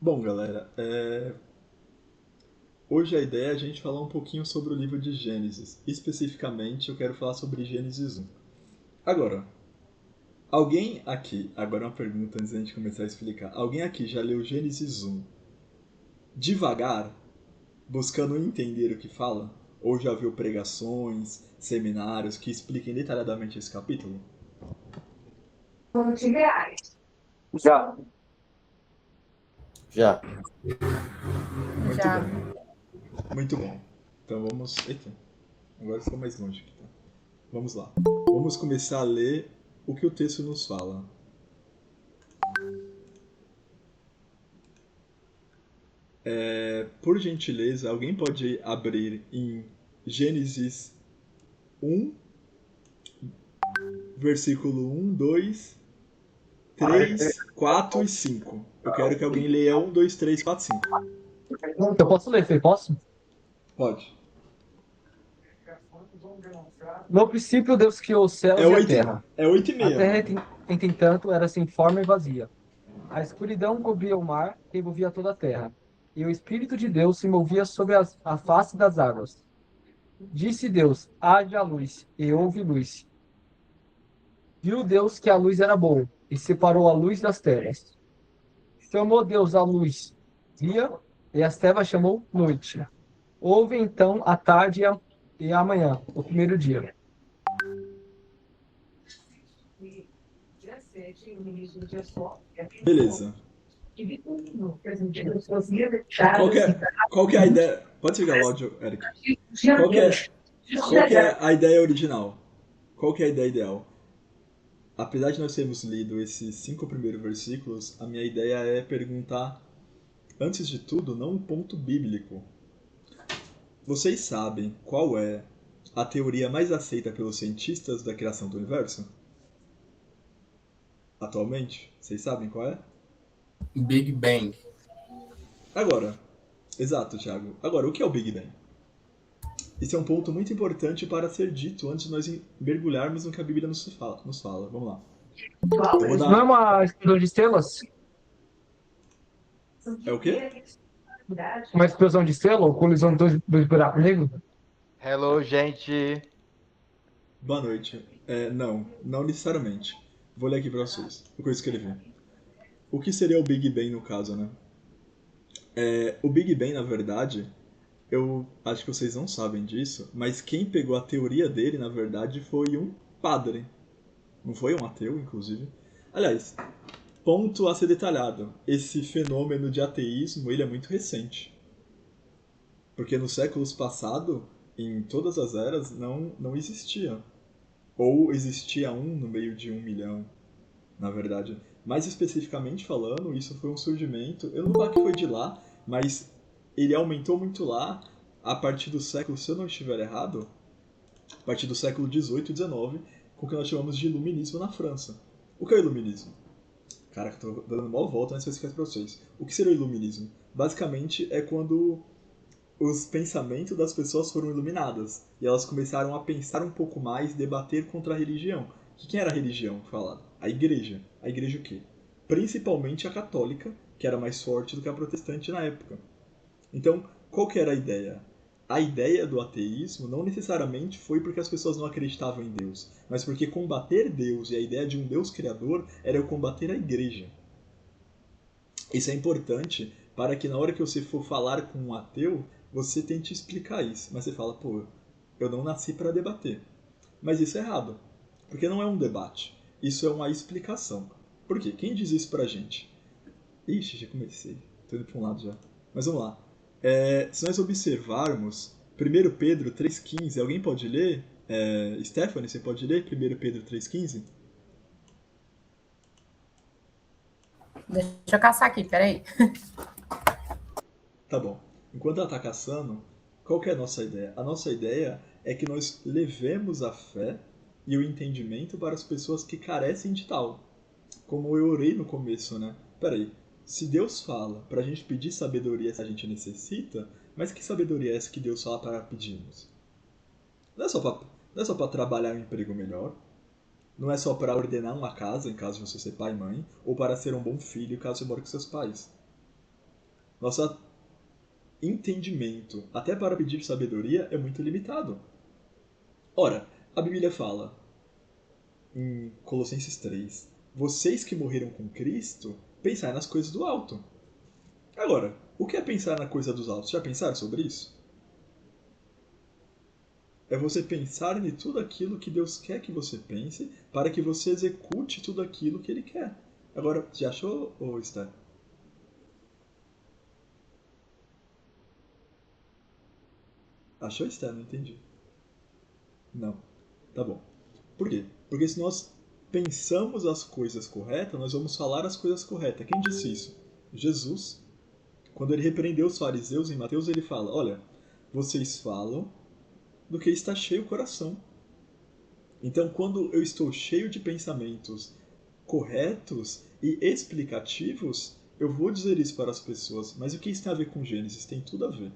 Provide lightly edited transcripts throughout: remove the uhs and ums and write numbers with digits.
Bom, galera, hoje a ideia é a gente falar um pouquinho sobre o livro de Gênesis. Especificamente, eu quero falar sobre Gênesis 1. Agora, alguém aqui, agora uma pergunta antes da gente começar a explicar. Alguém aqui já leu Gênesis 1 devagar, buscando entender o que fala? Ou já viu pregações, seminários que expliquem detalhadamente esse capítulo? Já, já. Muito Já. bom, muito bom. Então vamos. Eita, agora ficou mais longe aqui, tá? Vamos lá. Vamos começar a ler o que o texto nos fala. Por gentileza, alguém pode abrir em Gênesis 1, versículo 1, 2, 3, 4 e 5. Eu quero que alguém leia 1, 2, 3, 4, 5. Eu posso ler, Fê? Posso? Pode. No princípio, Deus criou os É céus e a 8, terra. é 8 e A meia, terra, mano. entretanto, era sem forma e vazia. A escuridão cobria o mar e envolvia toda a terra. E o Espírito de Deus se movia sobre a face das águas. Disse Deus: haja luz, e houve luz. Viu Deus que a luz era boa, e separou a luz das trevas. Chamou Deus a luz dia, e as trevas chamou noite. Houve então a tarde e a manhã, o primeiro dia. Beleza. Qual que é, qual que é a ideia? Pode desligar o áudio, Eric. Qual que é, qual que é a ideia original? Qual que é a ideia ideal? Apesar de nós termos lido esses 5 primeiros versículos, a minha ideia é perguntar, antes de tudo, não um ponto bíblico. Vocês sabem qual é a teoria mais aceita pelos cientistas da criação do universo? Atualmente? Vocês sabem qual é? Big Bang. Agora, exato, Thiago. Agora, o que é o Big Bang? Esse é um ponto muito importante para ser dito antes de nós mergulharmos no que a Bíblia nos fala. Vamos lá. Eu vou Não é dar. uma explosão de estrelas? É o quê? Uma explosão de estrela ou colisão de dois buracos negros? Hello, gente. Boa noite. Não necessariamente. Vou ler aqui para vocês o que eu escrevi. O que seria o Big Bang no caso, né? O Big Bang, na verdade, eu acho que vocês não sabem disso, mas quem pegou a teoria dele, na verdade, foi um padre. Não foi um ateu, inclusive. Aliás, ponto a ser detalhado. Esse fenômeno de ateísmo, ele é muito recente. Porque nos séculos passados, em todas as eras, não existia. Ou existia um no meio de 1 milhão, na verdade. Mais especificamente falando, isso foi um surgimento, eu não vou falar que foi de lá, mas ele aumentou muito lá a partir do século, se eu não estiver errado, a partir do século XVIII e XIX, com o que nós chamamos de iluminismo na França. O que é o iluminismo? Cara, que eu tô dando uma volta antes de explicar pra vocês. O que seria o iluminismo? Basicamente é quando os pensamentos das pessoas foram iluminadas e elas começaram a pensar um pouco mais, debater contra a religião. Quem era a religião falada? A igreja. A igreja o quê? Principalmente a católica, que era mais forte do que a protestante na época. Então, qual que era a ideia? A ideia do ateísmo não necessariamente foi porque as pessoas não acreditavam em Deus, mas porque combater Deus e a ideia de um Deus criador era eu combater a igreja. Isso é importante para que na hora que você for falar com um ateu, você tente explicar isso. Mas você fala, pô, eu não nasci para debater. Mas isso é errado, porque não é um debate. Isso é uma explicação. Por quê? Quem diz isso pra gente? Ixi, já comecei. Tô indo pra um lado já. Mas vamos lá. Se nós observarmos 1 Pedro 3,15, alguém pode ler? Stephanie, você pode ler 1 Pedro 3,15? Deixa eu caçar aqui, peraí. Tá bom. Enquanto ela está caçando, qual que é a nossa ideia? A nossa ideia é que nós levemos a fé e o entendimento para as pessoas que carecem de tal. Como eu orei no começo, né? Peraí, se Deus fala para a gente pedir sabedoria se a gente necessita, mas que sabedoria é essa que Deus fala para pedirmos? Não é só para trabalhar um emprego melhor, não é só para ordenar uma casa, em caso de você ser pai e mãe, ou para ser um bom filho, caso você more com seus pais. Nosso entendimento, até para pedir sabedoria, é muito limitado. Ora, a Bíblia fala, em Colossenses 3, vocês que morreram com Cristo, pensai nas coisas do alto. Agora, o que é pensar na coisa dos altos? Já pensaram sobre isso? É você pensar em tudo aquilo que Deus quer que você pense para que você execute tudo aquilo que Ele quer. Agora, já achou, ou está? Achou, está? Não entendi. Não. Tá bom. Por quê? Porque se nós pensamos as coisas corretas, nós vamos falar as coisas corretas. Quem disse isso? Jesus. Quando ele repreendeu os fariseus em Mateus, ele fala: olha, vocês falam do que está cheio o coração. Então, quando eu estou cheio de pensamentos corretos e explicativos, eu vou dizer isso para as pessoas. Mas o que isso tem a ver com Gênesis? Tem tudo a ver.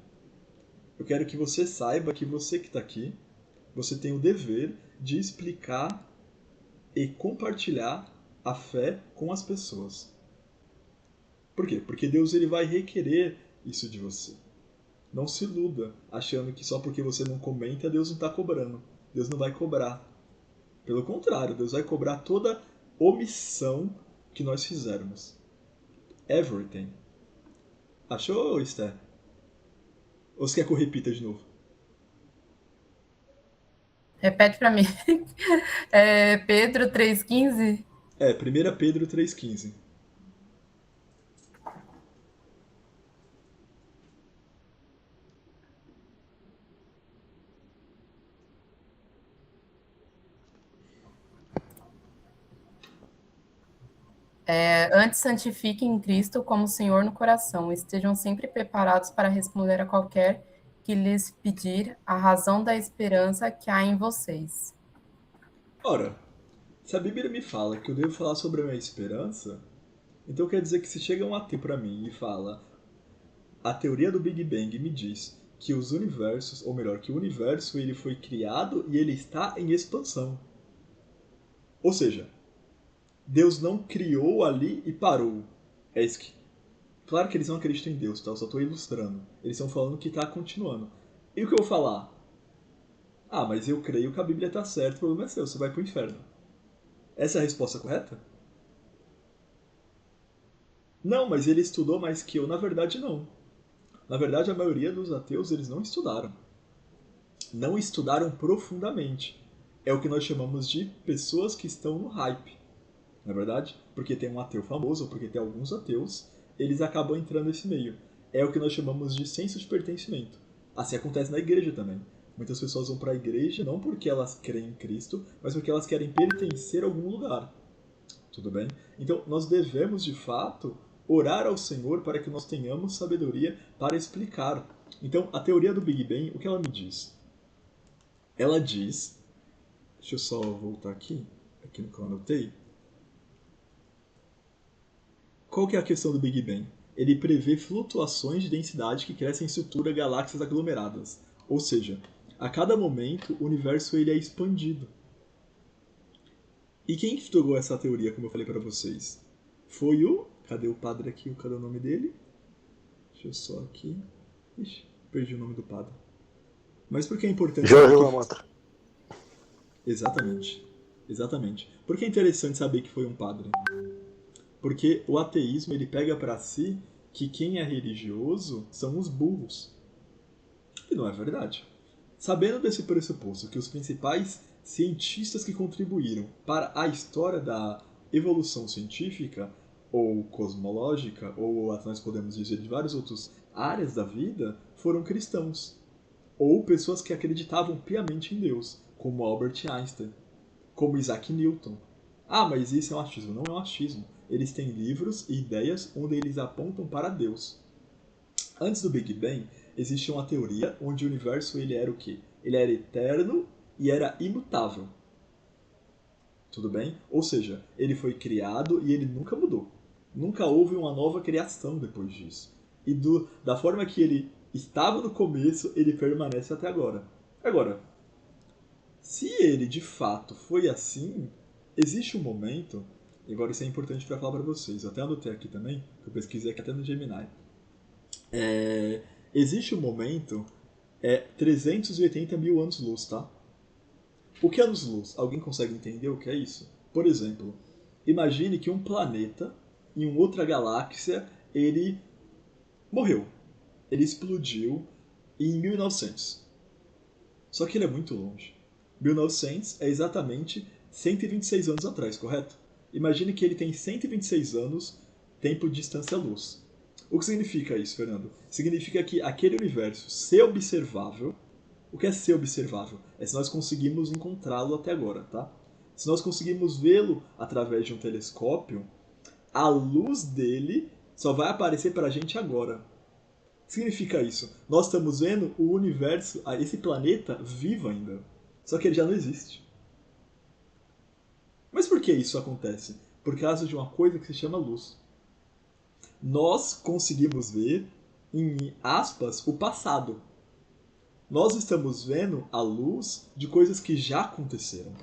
Eu quero que você saiba que você que está aqui, você tem o dever de explicar e compartilhar a fé com as pessoas. Por quê? Porque Deus ele vai requerer isso de você. Não se iluda achando que só porque você não comenta, Deus não está cobrando. Deus não vai cobrar. Pelo contrário, Deus vai cobrar toda omissão que nós fizermos. Everything. Achou, Esther? Ou você quer que eu repita de novo? Repete para mim. Pedro 3,15? 1 Pedro 3,15. Antes santifiquem Cristo como Senhor no coração, estejam sempre preparados para responder a qualquer que lhes pedir a razão da esperança que há em vocês. Ora, se a Bíblia me fala que eu devo falar sobre a minha esperança, então quer dizer que se chega um ateu para mim e fala a teoria do Big Bang me diz que os universos, ou melhor, que o universo ele foi criado e ele está em expansão. Ou seja, Deus não criou ali e parou. É isso que... Claro que eles não acreditam em Deus, tá? Eu só estou ilustrando. Eles estão falando que está continuando. E o que eu vou falar? Ah, mas eu creio que a Bíblia está certa, o problema é seu, você vai pro inferno. Essa é a resposta correta? Não, mas ele estudou mais que eu. Na verdade, não. Na verdade, a maioria dos ateus, eles não estudaram. Não estudaram profundamente. É o que nós chamamos de pessoas que estão no hype. Não é verdade? Porque tem um ateu famoso, ou porque tem alguns ateus, eles acabam entrando nesse meio. É o que nós chamamos de senso de pertencimento. Assim acontece na igreja também. Muitas pessoas vão para a igreja não porque elas creem em Cristo, mas porque elas querem pertencer a algum lugar. Tudo bem? Então, nós devemos, de fato, orar ao Senhor para que nós tenhamos sabedoria para explicar. Então, a teoria do Big Bang, o que ela me diz? Ela diz... Deixa eu só voltar aqui no que eu anotei. Qual que é a questão do Big Bang? Ele prevê flutuações de densidade que crescem em estrutura galáxias aglomeradas. Ou seja, a cada momento o universo ele é expandido. E quem estudou essa teoria, como eu falei para vocês? Foi o... Cadê o padre aqui? Cadê o nome dele? Deixa eu só aqui... Ixi, perdi o nome do padre. Mas por que é importante... Jorge Lamatra. Exatamente. Exatamente. Por que é interessante saber que foi um padre? Porque o ateísmo ele pega para si que quem é religioso são os burros. E não é verdade. Sabendo desse pressuposto que os principais cientistas que contribuíram para a história da evolução científica, ou cosmológica, ou nós podemos dizer de várias outras áreas da vida, foram cristãos. Ou pessoas que acreditavam piamente em Deus, como Albert Einstein, como Isaac Newton. Ah, mas isso é um achismo. Não é um achismo. Eles têm livros e ideias onde eles apontam para Deus. Antes do Big Bang, existia uma teoria onde o universo ele era o quê? Ele era eterno e era imutável. Tudo bem? Ou seja, ele foi criado e ele nunca mudou. Nunca houve uma nova criação depois disso. E da forma que ele estava no começo, ele permanece até agora. Agora, se ele de fato foi assim, existe um momento, e agora isso é importante para falar para vocês, eu até anotei aqui também, que eu pesquisei aqui até no Gemini. Existe um momento, 380 mil anos-luz, tá? O que é anos-luz? Alguém consegue entender o que é isso? Por exemplo, imagine que um planeta em uma outra galáxia, ele morreu. Ele explodiu em 1900. Só que ele é muito longe. 1900 é exatamente 126 anos atrás, correto? Imagine que ele tem 126 anos, tempo de distância-luz. O que significa isso, Fernando? Significa que aquele universo ser observável. O que é ser observável? É se nós conseguimos encontrá-lo até agora, tá? Se nós conseguimos vê-lo através de um telescópio, a luz dele só vai aparecer pra gente agora. O que significa isso? Nós estamos vendo o universo, esse planeta, vivo ainda. Só que ele já não existe. Mas por que isso acontece? Por causa de uma coisa que se chama luz. Nós conseguimos ver, em aspas, o passado. Nós estamos vendo a luz de coisas que já aconteceram.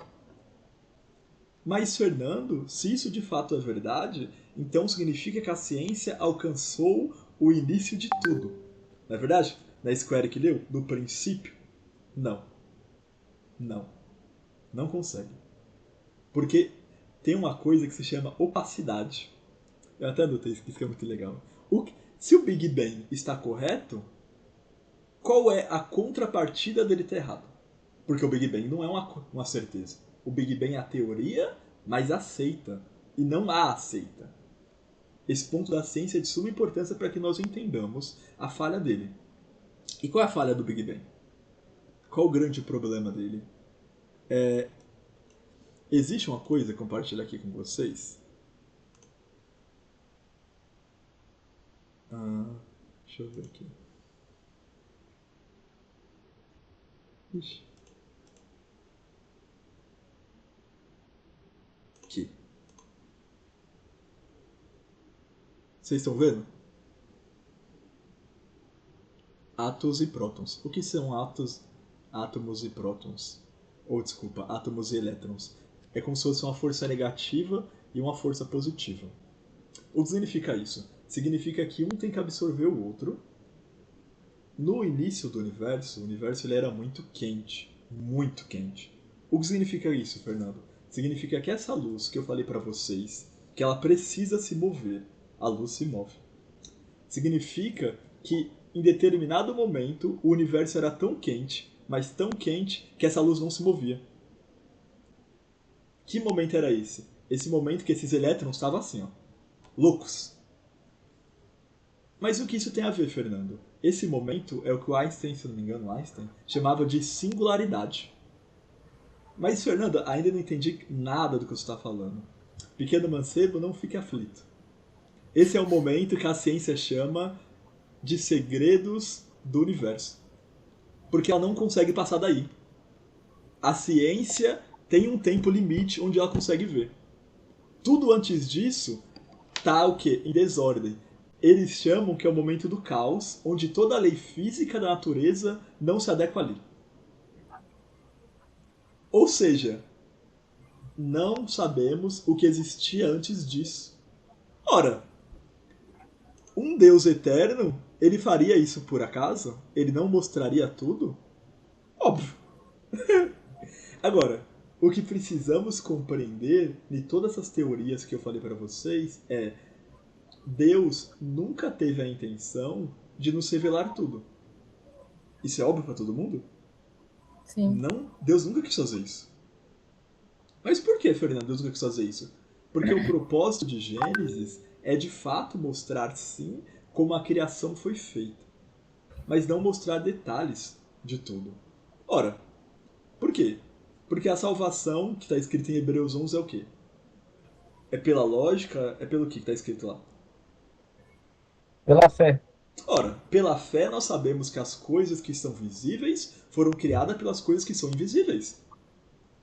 Mas, Fernando, se isso de fato é verdade, então significa que a ciência alcançou o início de tudo. Não é verdade? Na Square que deu? Do princípio? Não. Não. Não consegue. Porque tem uma coisa que se chama opacidade. Eu até anotei isso, que isso é muito legal. Se o Big Bang está correto, qual é a contrapartida dele estar errado? Porque o Big Bang não é uma certeza. O Big Bang é a teoria, mas aceita. E não a aceita. Esse ponto da ciência é de suma importância para que nós entendamos a falha dele. E qual é a falha do Big Bang? Qual o grande problema dele? Existe uma coisa, compartilhar aqui com vocês. Deixa eu ver aqui. Ixi. Aqui. Vocês estão vendo? Átomos e prótons. O que são átomos e prótons? Ou, desculpa, átomos e elétrons. É como se fosse uma força negativa e uma força positiva. O que significa isso? Significa que um tem que absorver o outro. No início do universo, o universo ele era muito quente. Muito quente. O que significa isso, Fernando? Significa que essa luz que eu falei para vocês, que ela precisa se mover, a luz se move. Significa que em determinado momento o universo era tão quente, mas tão quente, que essa luz não se movia. Que momento era esse? Esse momento que esses elétrons estavam assim, ó, loucos. Mas o que isso tem a ver, Fernando? Esse momento é o que o Einstein, se não me engano, chamava de singularidade. Mas, Fernando, ainda não entendi nada do que você está falando. Pequeno mancebo, não fique aflito. Esse é o momento que a ciência chama de segredos do universo. Porque ela não consegue passar daí. A ciência tem um tempo limite onde ela consegue ver. Tudo antes disso tá o quê? Em desordem. Eles chamam que é o momento do caos, onde toda a lei física da natureza não se adequa ali. Ou seja, não sabemos o que existia antes disso. Ora, um Deus eterno, ele faria isso por acaso? Ele não mostraria tudo? Óbvio. Agora, o que precisamos compreender de todas essas teorias que eu falei para vocês é Deus nunca teve a intenção de nos revelar tudo. Isso é óbvio para todo mundo? Sim. Não, Deus nunca quis fazer isso. Mas por que, Fernando, Deus nunca quis fazer isso? Porque o propósito de Gênesis é de fato mostrar, sim, como a criação foi feita. Mas não mostrar detalhes de tudo. Ora, por quê? Porque a salvação, que está escrita em Hebreus 11, é o quê? É pela lógica? É pelo que está escrito lá? Pela fé. Ora, pela fé nós sabemos que as coisas que são visíveis foram criadas pelas coisas que são invisíveis.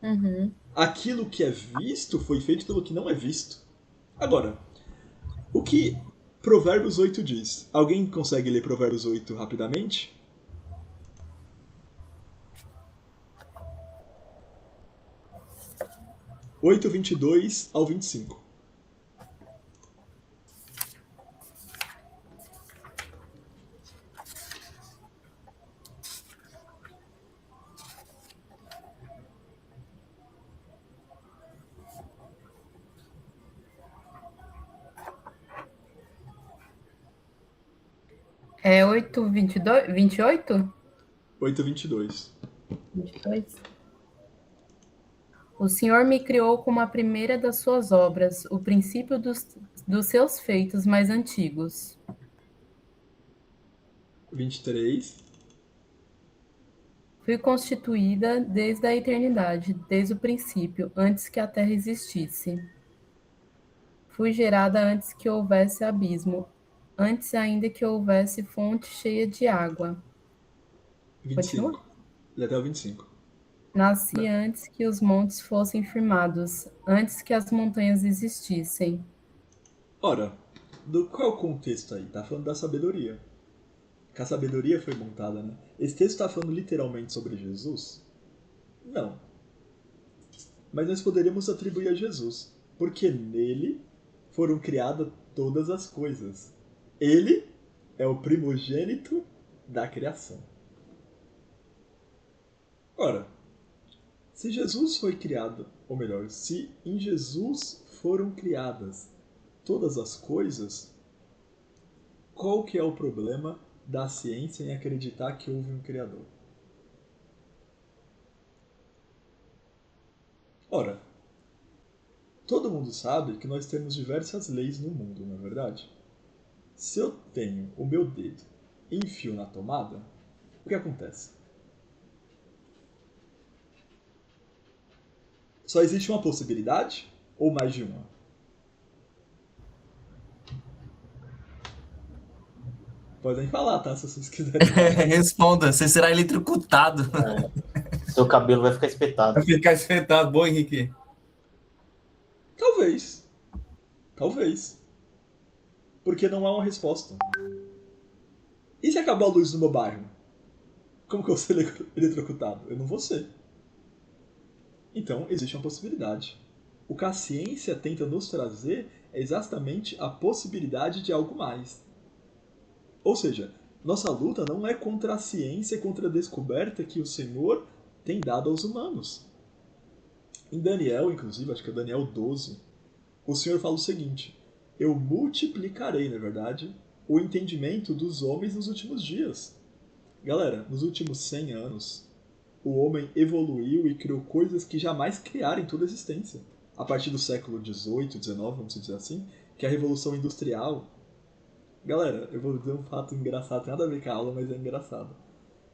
Uhum. Aquilo que é visto foi feito pelo que não é visto. Agora, o que Provérbios 8 diz? Alguém consegue ler Provérbios 8 rapidamente? Oito, 22 ao 25. É 8:22, 28? 8:22. 22. O Senhor me criou como a primeira das suas obras, o princípio dos seus feitos mais antigos. 23. Fui constituída desde a eternidade, desde o princípio, antes que a terra existisse. Fui gerada antes que houvesse abismo, antes ainda que houvesse fonte cheia de água. Continua? 25. Ele até o 25. Nasci antes que os montes fossem firmados, antes que as montanhas existissem. Ora, qual é o contexto aí? Tá falando da sabedoria. Que a sabedoria foi montada, né? Esse texto tá falando literalmente sobre Jesus? Não. Mas nós poderíamos atribuir a Jesus, porque nele foram criadas todas as coisas. Ele é o primogênito da criação. Ora, se Jesus foi criado, ou melhor, se em Jesus foram criadas todas as coisas, qual que é o problema da ciência em acreditar que houve um criador? Ora, todo mundo sabe que nós temos diversas leis no mundo, não é verdade? Se eu tenho o meu dedo e enfio na tomada, o que acontece? Só existe uma possibilidade ou mais de uma? Podem falar, tá? Se vocês quiserem falar. Responda, você será eletrocutado. Seu cabelo vai ficar espetado. Vai ficar espetado. Boa, Henrique. Talvez. Talvez. Porque não há uma resposta. E se acabar a luz no meu bairro? Como que eu vou ser eletrocutado? Eu não vou ser. Então, existe uma possibilidade. O que a ciência tenta nos trazer é exatamente a possibilidade de algo mais. Ou seja, nossa luta não é contra a ciência e contra a descoberta que o Senhor tem dado aos humanos. Em Daniel, inclusive, acho que é Daniel 12, o Senhor fala o seguinte: eu multiplicarei, na verdade, o entendimento dos homens nos últimos dias. Galera, nos últimos 100 anos, o homem evoluiu e criou coisas que jamais criaram em toda a existência. A partir do século XVIII, XIX, vamos dizer assim, que é a Revolução Industrial. Galera, eu vou dizer um fato engraçado, tem nada a ver com a aula, mas é engraçado.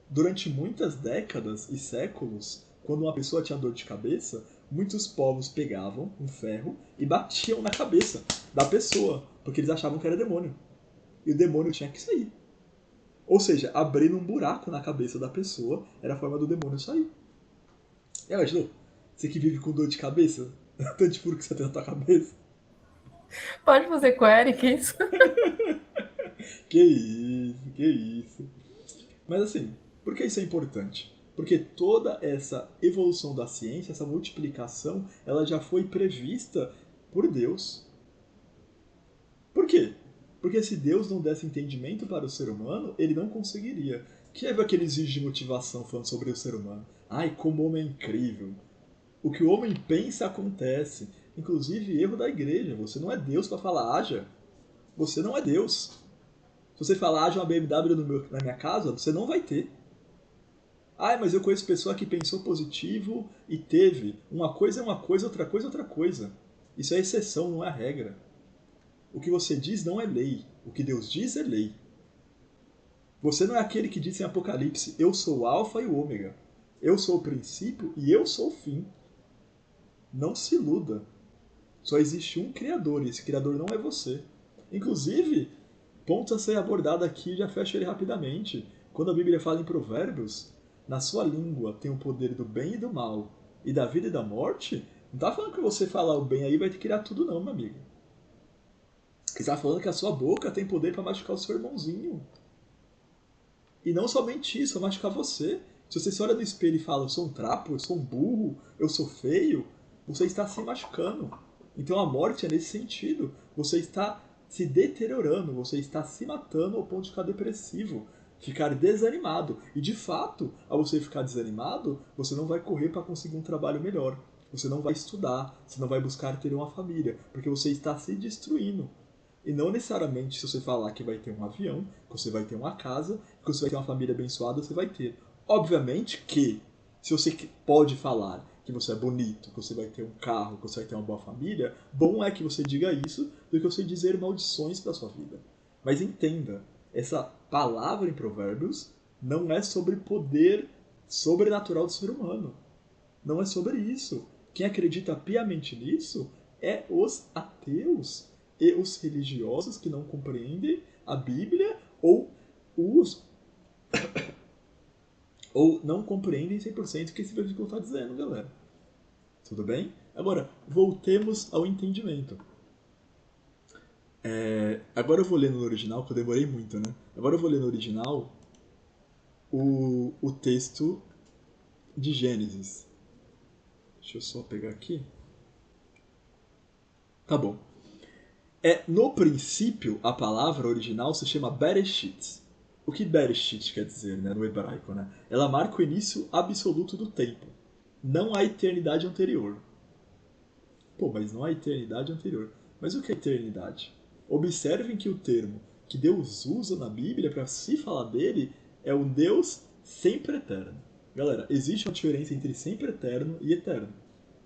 Durante muitas décadas e séculos, quando uma pessoa tinha dor de cabeça, muitos povos pegavam um ferro e batiam na cabeça da pessoa, porque eles achavam que era demônio. E o demônio tinha que sair. Ou seja, abrindo um buraco na cabeça da pessoa era a forma do demônio sair. E imaginou? Você que vive com dor de cabeça? Tanto furo que você tem na tua cabeça? Pode fazer com o Eric isso? Que isso, que isso. Mas assim, por que isso é importante? Porque toda essa evolução da ciência, essa multiplicação, ela já foi prevista por Deus. Por quê? Porque se Deus não desse entendimento para o ser humano, ele não conseguiria. Que é aqueles vídeos de motivação falando sobre o ser humano? Ai, como o homem é incrível. O que o homem pensa acontece. Inclusive, erro da igreja. Você não é Deus para falar haja. Você não é Deus. Se você falar haja uma BMW na minha casa, você não vai ter. Ah, mas eu conheço pessoa que pensou positivo e teve. Uma coisa é uma coisa, outra coisa é outra coisa. Isso é exceção, não é a regra. O que você diz não é lei. O que Deus diz é lei. Você não é aquele que diz em Apocalipse: eu sou o alfa e o ômega. Eu sou o princípio e eu sou o fim. Não se iluda. Só existe um Criador e esse Criador não é você. Inclusive, ponto a ser abordado aqui, já fecho ele rapidamente. Quando a Bíblia fala em Provérbios, na sua língua tem o poder do bem e do mal, e da vida e da morte, não tá falando que você falar o bem aí vai te criar tudo não, meu amigo. Está falando que a sua boca tem poder para machucar o seu irmãozinho. E não somente isso, vai machucar você. Se você se olha no espelho e fala: eu sou um trapo, eu sou um burro, eu sou feio, você está se machucando. Então a morte é nesse sentido. Você está se deteriorando, você está se matando ao ponto de ficar depressivo, ficar desanimado. E de fato, ao você ficar desanimado, você não vai correr para conseguir um trabalho melhor. Você não vai estudar, você não vai buscar ter uma família, porque você está se destruindo. E não necessariamente se você falar que vai ter um avião, que você vai ter uma casa, que você vai ter uma família abençoada, você vai ter. Obviamente que, se você pode falar que você é bonito, que você vai ter um carro, que você vai ter uma boa família, bom é que você diga isso do que você dizer maldições para sua vida. Mas entenda, essa palavra em Provérbios não é sobre poder sobrenatural do ser humano. Não é sobre isso. Quem acredita piamente nisso é os ateus e os religiosos que não compreendem a Bíblia ou não compreendem 100% o que esse versículo está dizendo, galera. Tudo bem? Agora, voltemos ao entendimento. Agora eu vou ler no original, que eu demorei muito, né? Agora eu vou ler no original o texto de Gênesis. Deixa eu só pegar aqui. Tá bom. No princípio, a palavra original se chama Bereshit. O que Bereshit quer dizer, né, no hebraico, né? Ela marca o início absoluto do tempo. Não há eternidade anterior. Pô, mas não há eternidade anterior. Mas o que é eternidade? Observem que o termo que Deus usa na Bíblia para se falar dele é um Deus sempre eterno. Galera, existe uma diferença entre sempre eterno e eterno.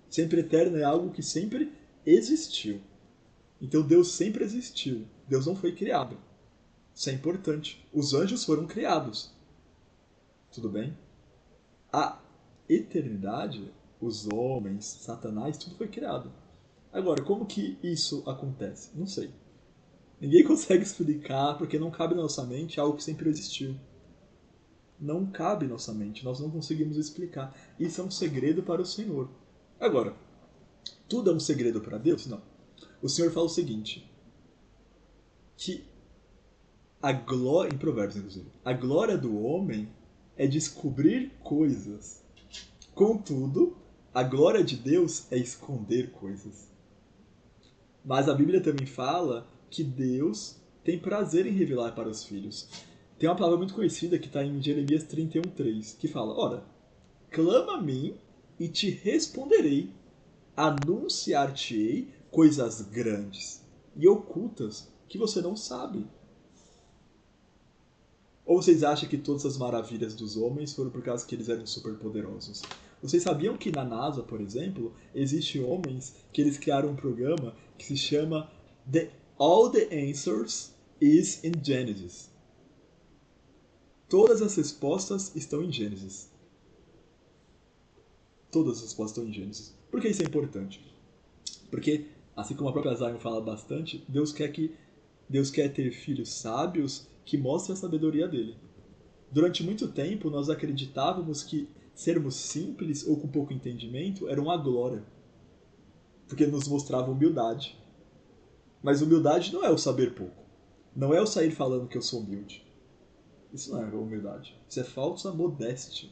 Sempre eterno é algo que sempre existiu. Então Deus sempre existiu. Deus não foi criado. Isso é importante. Os anjos foram criados. Tudo bem? A eternidade, os homens, Satanás, tudo foi criado. Agora, como que isso acontece? Não sei. Ninguém consegue explicar porque não cabe na nossa mente algo que sempre existiu. Não cabe na nossa mente, nós não conseguimos explicar. Isso é um segredo para o Senhor. Agora, tudo é um segredo para Deus? Não. O Senhor fala o seguinte, que a glória, em Provérbios inclusive, a glória do homem é descobrir coisas. Contudo, a glória de Deus é esconder coisas. Mas a Bíblia também fala que Deus tem prazer em revelar para os filhos. Tem uma palavra muito conhecida que está em Jeremias 31:3, que fala, ora, clama a mim e te responderei, anunciar-te-ei coisas grandes e ocultas que você não sabe. Ou vocês acham que todas as maravilhas dos homens foram por causa que eles eram superpoderosos? Vocês sabiam que na NASA, por exemplo, existem homens que eles criaram um programa que se chama All the Answers is in Genesis. Todas as respostas estão em Gênesis. Todas as respostas estão em Gênesis. Por que isso é importante? Porque, assim como a própria Zion fala bastante, Deus quer ter filhos sábios que mostrem a sabedoria dele. Durante muito tempo, nós acreditávamos que sermos simples ou com pouco entendimento era uma glória, porque nos mostrava humildade. Mas humildade não é o saber pouco. Não é eu sair falando que eu sou humilde. Isso não é humildade. Isso é falsa modéstia.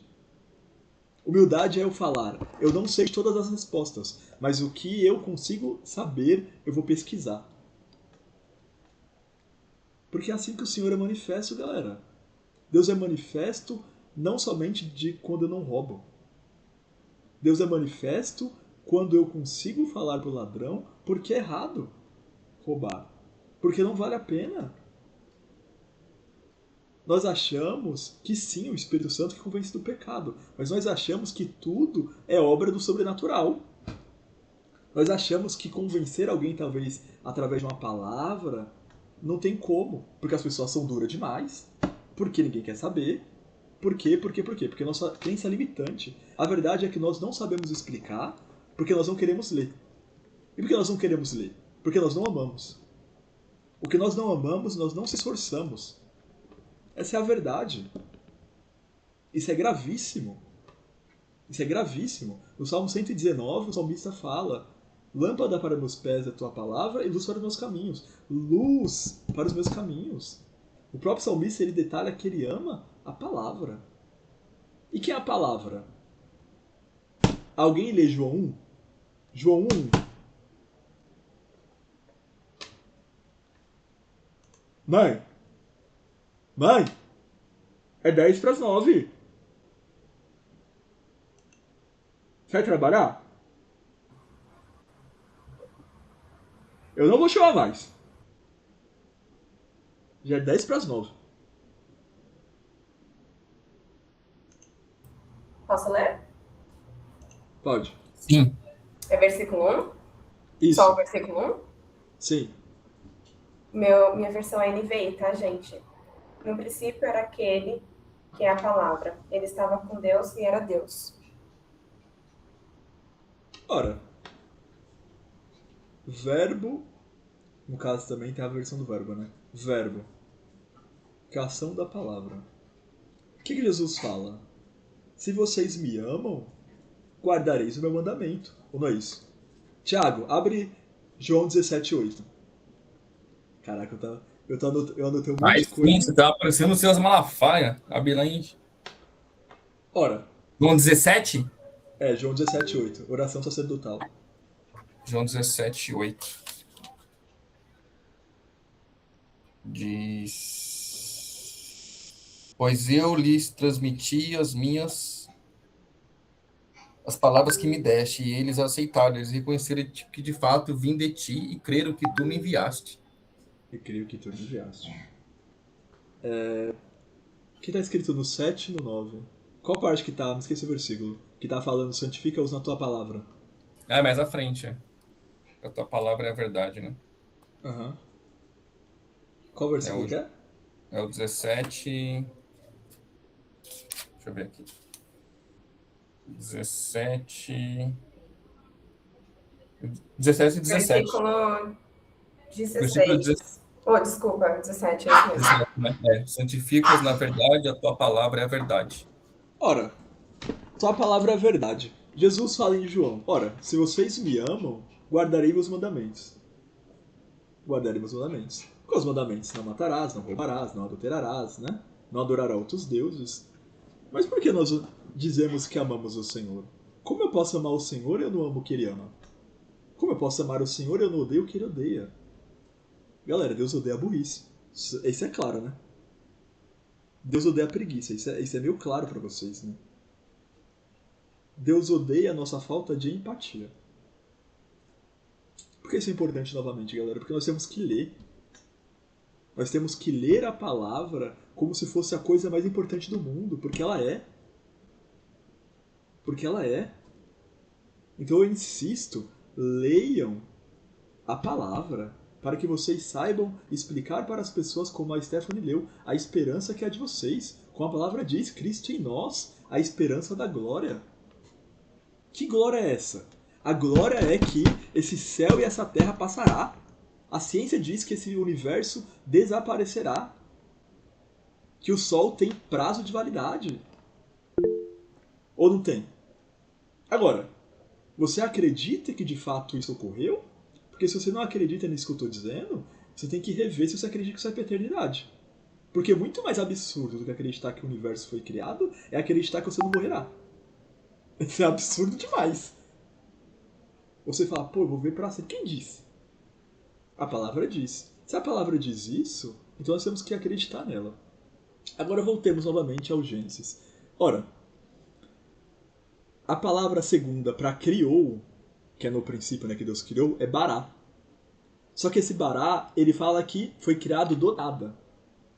Humildade é eu falar, eu não sei todas as respostas, mas o que eu consigo saber, eu vou pesquisar. Porque é assim que o Senhor é manifesto, galera. Deus é manifesto não somente de quando eu não roubo. Deus é manifesto quando eu consigo falar pro ladrão porque é errado roubar. Porque não vale a pena. Nós achamos que sim, o Espírito Santo que convence do pecado. Mas nós achamos que tudo é obra do sobrenatural. Nós achamos que convencer alguém, talvez, através de uma palavra, não tem como. Porque as pessoas são duras demais. Porque ninguém quer saber. Por quê? Por quê? Por quê? Porque a nossa crença é limitante. A verdade é que nós não sabemos explicar porque nós não queremos ler. E por que nós não queremos ler? Porque nós não amamos. O que nós não amamos, nós não se esforçamos. Essa é a verdade. Isso é gravíssimo. Isso é gravíssimo. No Salmo 119, o salmista fala: lâmpada para meus pés é a tua palavra e luz para os meus caminhos. Luz para os meus caminhos. O próprio salmista ele detalha que ele ama a palavra. E que é a palavra? Alguém lê João 1? João 1. Mãe! Mãe! É 10 para as 9. Você vai trabalhar? Eu não vou chamar mais. Já é 10 para as 9. Posso ler? Pode. Sim. É versículo 1? Isso. Só o versículo 1? Sim. Minha versão é NVI, tá, gente? No princípio era aquele que é a palavra. Ele estava com Deus e era Deus. Ora. Verbo. No caso também tem a versão do verbo, né? Verbo. Que é a ação da palavra. O que Jesus fala? Se vocês me amam, guardareis o meu mandamento. Ou não é isso? Tiago, abre João 17:8. Caraca, eu anotei um monte Aí de sim, coisa. você tá aparecendo o Silas Malafaia. Abre lá em Ora, João 17? João 17:8. Oração sacerdotal. João 17:8. Diz: Pois eu lhes transmiti as palavras que me deste, e eles aceitaram, eles reconheceram que de fato vim de ti e creram que tu me enviaste. E creio que tu me enviaste. O que está escrito no 7 e no 9? Qual parte que tá? Me esqueci o versículo. Que tá falando, santifica-os na tua palavra. É, mais à frente. A tua palavra é a verdade, né? Aham. Qual É versículo o, que é? é o 17. Deixa eu ver aqui. 17. 17 e 17. Versículo Versículo 16. Oh, desculpa, 17, é isso mesmo. 17, né? Santifica-os na verdade, a tua palavra é a verdade. Ora, tua palavra é a verdade. Jesus fala em João, ora, se vocês me amam, guardarei meus mandamentos. Guardarei meus mandamentos. Quais os mandamentos? Não matarás, não roubarás, não adulterarás, né? Não adorarás outros deuses. Mas por que nós dizemos que amamos o Senhor? Como eu posso amar o Senhor e eu não amo o que Ele ama? Como eu posso amar o Senhor e eu não odeio o que Ele odeia? Galera, Deus odeia a burrice. Isso é claro, né? Deus odeia a preguiça. Isso é meio claro pra vocês, né? Deus odeia a nossa falta de empatia. Por que isso é importante novamente, galera? Porque nós temos que ler. Nós temos que ler a palavra como se fosse a coisa mais importante do mundo, porque ela é. Porque ela é. Então eu insisto, leiam a palavra para que vocês saibam explicar para as pessoas, como a Stephanie leu, a esperança que é de vocês. Como a palavra diz, Cristo em nós, a esperança da glória. Que glória é essa? A glória é que esse céu e essa terra passará. A ciência diz que esse universo desaparecerá. Que o Sol tem prazo de validade. Ou não tem? Agora, você acredita que de fato isso ocorreu? Porque se você não acredita nisso que eu estou dizendo, você tem que rever se você acredita que isso é para a eternidade. Porque muito mais absurdo do que acreditar que o universo foi criado é acreditar que você não morrerá. Isso é absurdo demais. Você fala, pô, eu vou ver pra sempre. Quem disse? A palavra diz. Se a palavra diz isso, então nós temos que acreditar nela. Agora voltemos novamente ao Gênesis. Ora, a palavra segunda para criou, que é no princípio, né, que Deus criou, é bará. Só que esse bará, ele fala que foi criado do nada.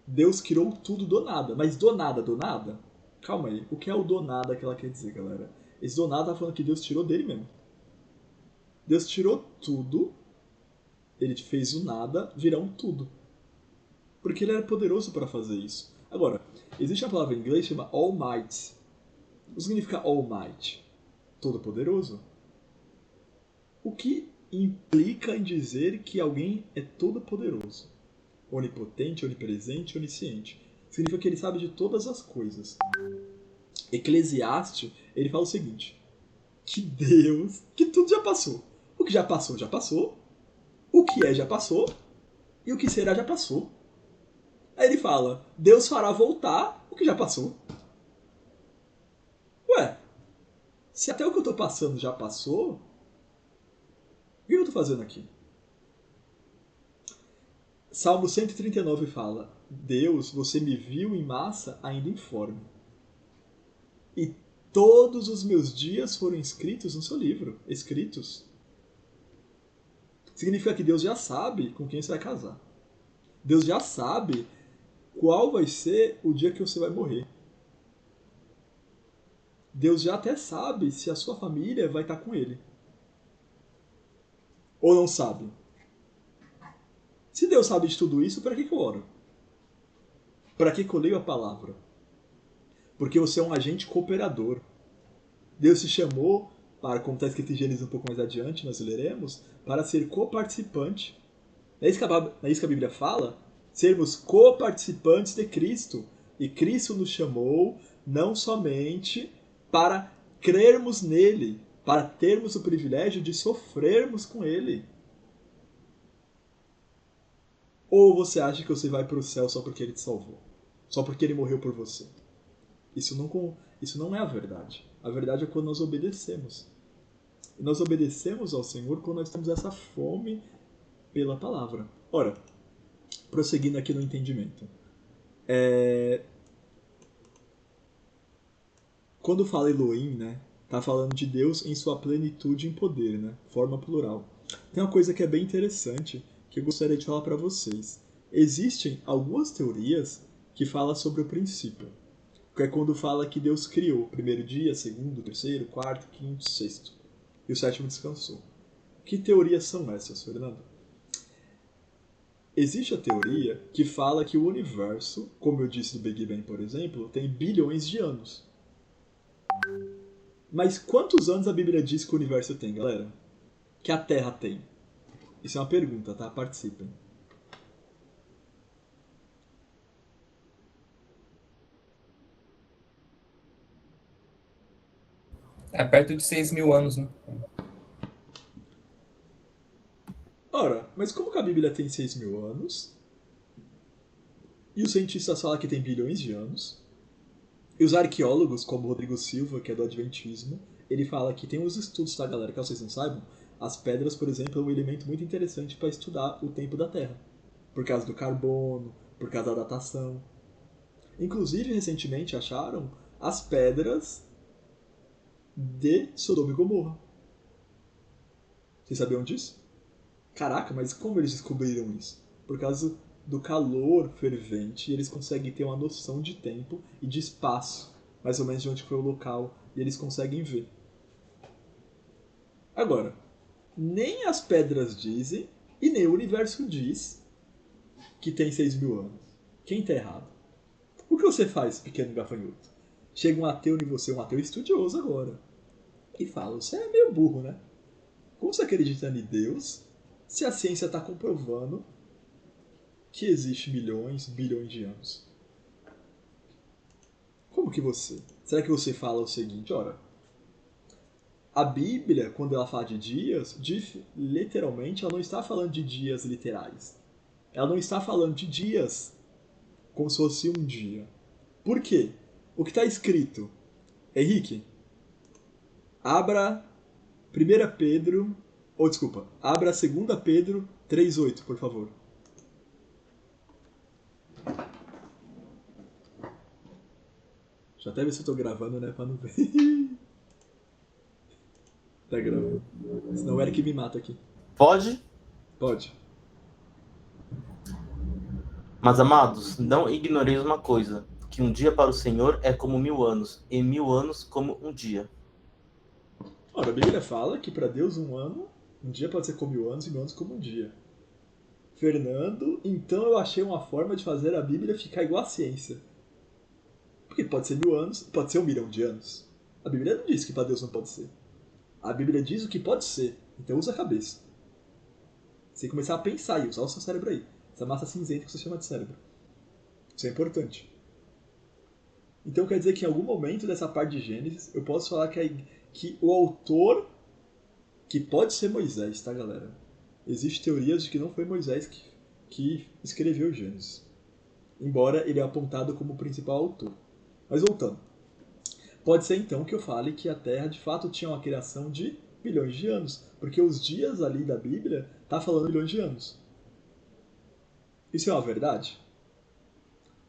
Deus criou tudo do nada. Mas do nada, do nada? Calma aí. O que é o do nada que ela quer dizer, galera? Esse do nada tá falando que Deus tirou dele mesmo. Deus tirou tudo, ele fez o nada virar um tudo. Porque ele era poderoso para fazer isso. Agora, existe uma palavra em inglês que chama Almighty. O que significa Almighty? Todo-poderoso. O que implica em dizer que alguém é todo-poderoso? Onipotente, onipresente, onisciente. Significa que ele sabe de todas as coisas. Eclesiastes, ele fala o seguinte: que Deus, que tudo já passou. O que já passou, já passou. O que é, já passou. E o que será, já passou. Aí ele fala, Deus fará voltar o que já passou. Ué, se até o que eu tô passando já passou, o que eu tô fazendo aqui? Salmo 139 fala, Deus, você me viu em massa ainda informe. E todos os meus dias foram escritos no seu livro. Escritos. Significa que Deus já sabe com quem você vai casar. Deus já sabe qual vai ser o dia que você vai morrer. Deus já até sabe se a sua família vai estar com ele. Ou não sabe. Se Deus sabe de tudo isso, para que eu oro? Para que eu leio a palavra? Porque você é um agente cooperador. Deus te chamou para, como está escrito em Gênesis um pouco mais adiante, nós leremos, para ser coparticipante. É isso que a Bíblia fala? Sermos coparticipantes de Cristo. E Cristo nos chamou não somente para crermos nele, para termos o privilégio de sofrermos com ele. Ou você acha que você vai para o céu só porque ele te salvou? Só porque ele morreu por você? Isso não é a verdade. A verdade é quando nós obedecemos. E nós obedecemos ao Senhor quando nós temos essa fome pela palavra. Ora, prosseguindo aqui no entendimento. Quando fala Elohim, né, tá falando de Deus em sua plenitude em poder, né, forma plural. Tem uma coisa que é bem interessante que eu gostaria de falar para vocês. Existem algumas teorias que falam sobre o princípio. Que é quando fala que Deus criou o primeiro dia, segundo, terceiro, quarto, quinto, sexto. E o sétimo descansou. Que teorias são essas, Fernando? Existe a teoria que fala que o universo, como eu disse do Big Bang, por exemplo, tem bilhões de anos. Mas quantos anos a Bíblia diz que o universo tem, galera? Que a Terra tem? Isso é uma pergunta, tá? Participem. É perto de 6.000 anos, né? Ora, mas como que a Bíblia tem 6.000 anos? E os cientistas falam que tem bilhões de anos? E os arqueólogos, como Rodrigo Silva, que é do Adventismo, ele fala que tem uns estudos, tá, galera? Caso vocês não saibam, as pedras, por exemplo, é um elemento muito interessante para estudar o tempo da Terra. Por causa do carbono, por causa da datação. Inclusive, recentemente acharam as pedras de Sodoma e Gomorra. Vocês sabiam disso? Caraca, mas como eles descobriram isso? Por causa do calor fervente, eles conseguem ter uma noção de tempo e de espaço, mais ou menos de onde foi o local, e eles conseguem ver. Agora, nem as pedras dizem, e nem o universo diz, que tem 6.000 anos. Quem tá errado? O que você faz, pequeno gafanhoto? Chega um ateu em você, um ateu estudioso agora, e fala, você é meio burro, né? Como você acredita em Deus se a ciência está comprovando que existe milhões, bilhões de anos? Como que você? Será que você fala o seguinte, ora, a Bíblia, quando ela fala de dias, literalmente, ela não está falando de dias literais. Ela não está falando de dias como se fosse um dia. Por quê? O que está escrito? Henrique, abra 1 Pedro, ou desculpa, abra 2 Pedro 3:8, por favor. Já até ver se eu tô gravando, né, pra não ver. Tá gravando. Senão o Eric me mata aqui. Pode? Pode. Mas, amados, não ignoreis uma coisa, que um dia para o Senhor é como 1.000 anos, e 1.000 anos como um dia. Ora, a Bíblia fala que para Deus um dia pode ser como 1.000 anos e 1.000 anos como um dia. Fernando, então eu achei uma forma de fazer a Bíblia ficar igual à ciência. Porque pode ser 1.000 anos, pode ser 1 milhão de anos. A Bíblia não diz que para Deus não pode ser. A Bíblia diz o que pode ser, então usa a cabeça. Você tem que começar a pensar e usar o seu cérebro aí. Essa massa cinzenta que você chama de cérebro. Isso é importante. Então quer dizer que em algum momento dessa parte de Gênesis eu posso falar que o autor, que pode ser Moisés, tá, galera? Existem teorias de que não foi Moisés que escreveu Gênesis. Embora ele é apontado como o principal autor. Mas voltando. Pode ser então que eu fale que a Terra de fato tinha uma criação de milhões de anos. Porque os dias ali da Bíblia tá falando milhões de anos. Isso é uma verdade?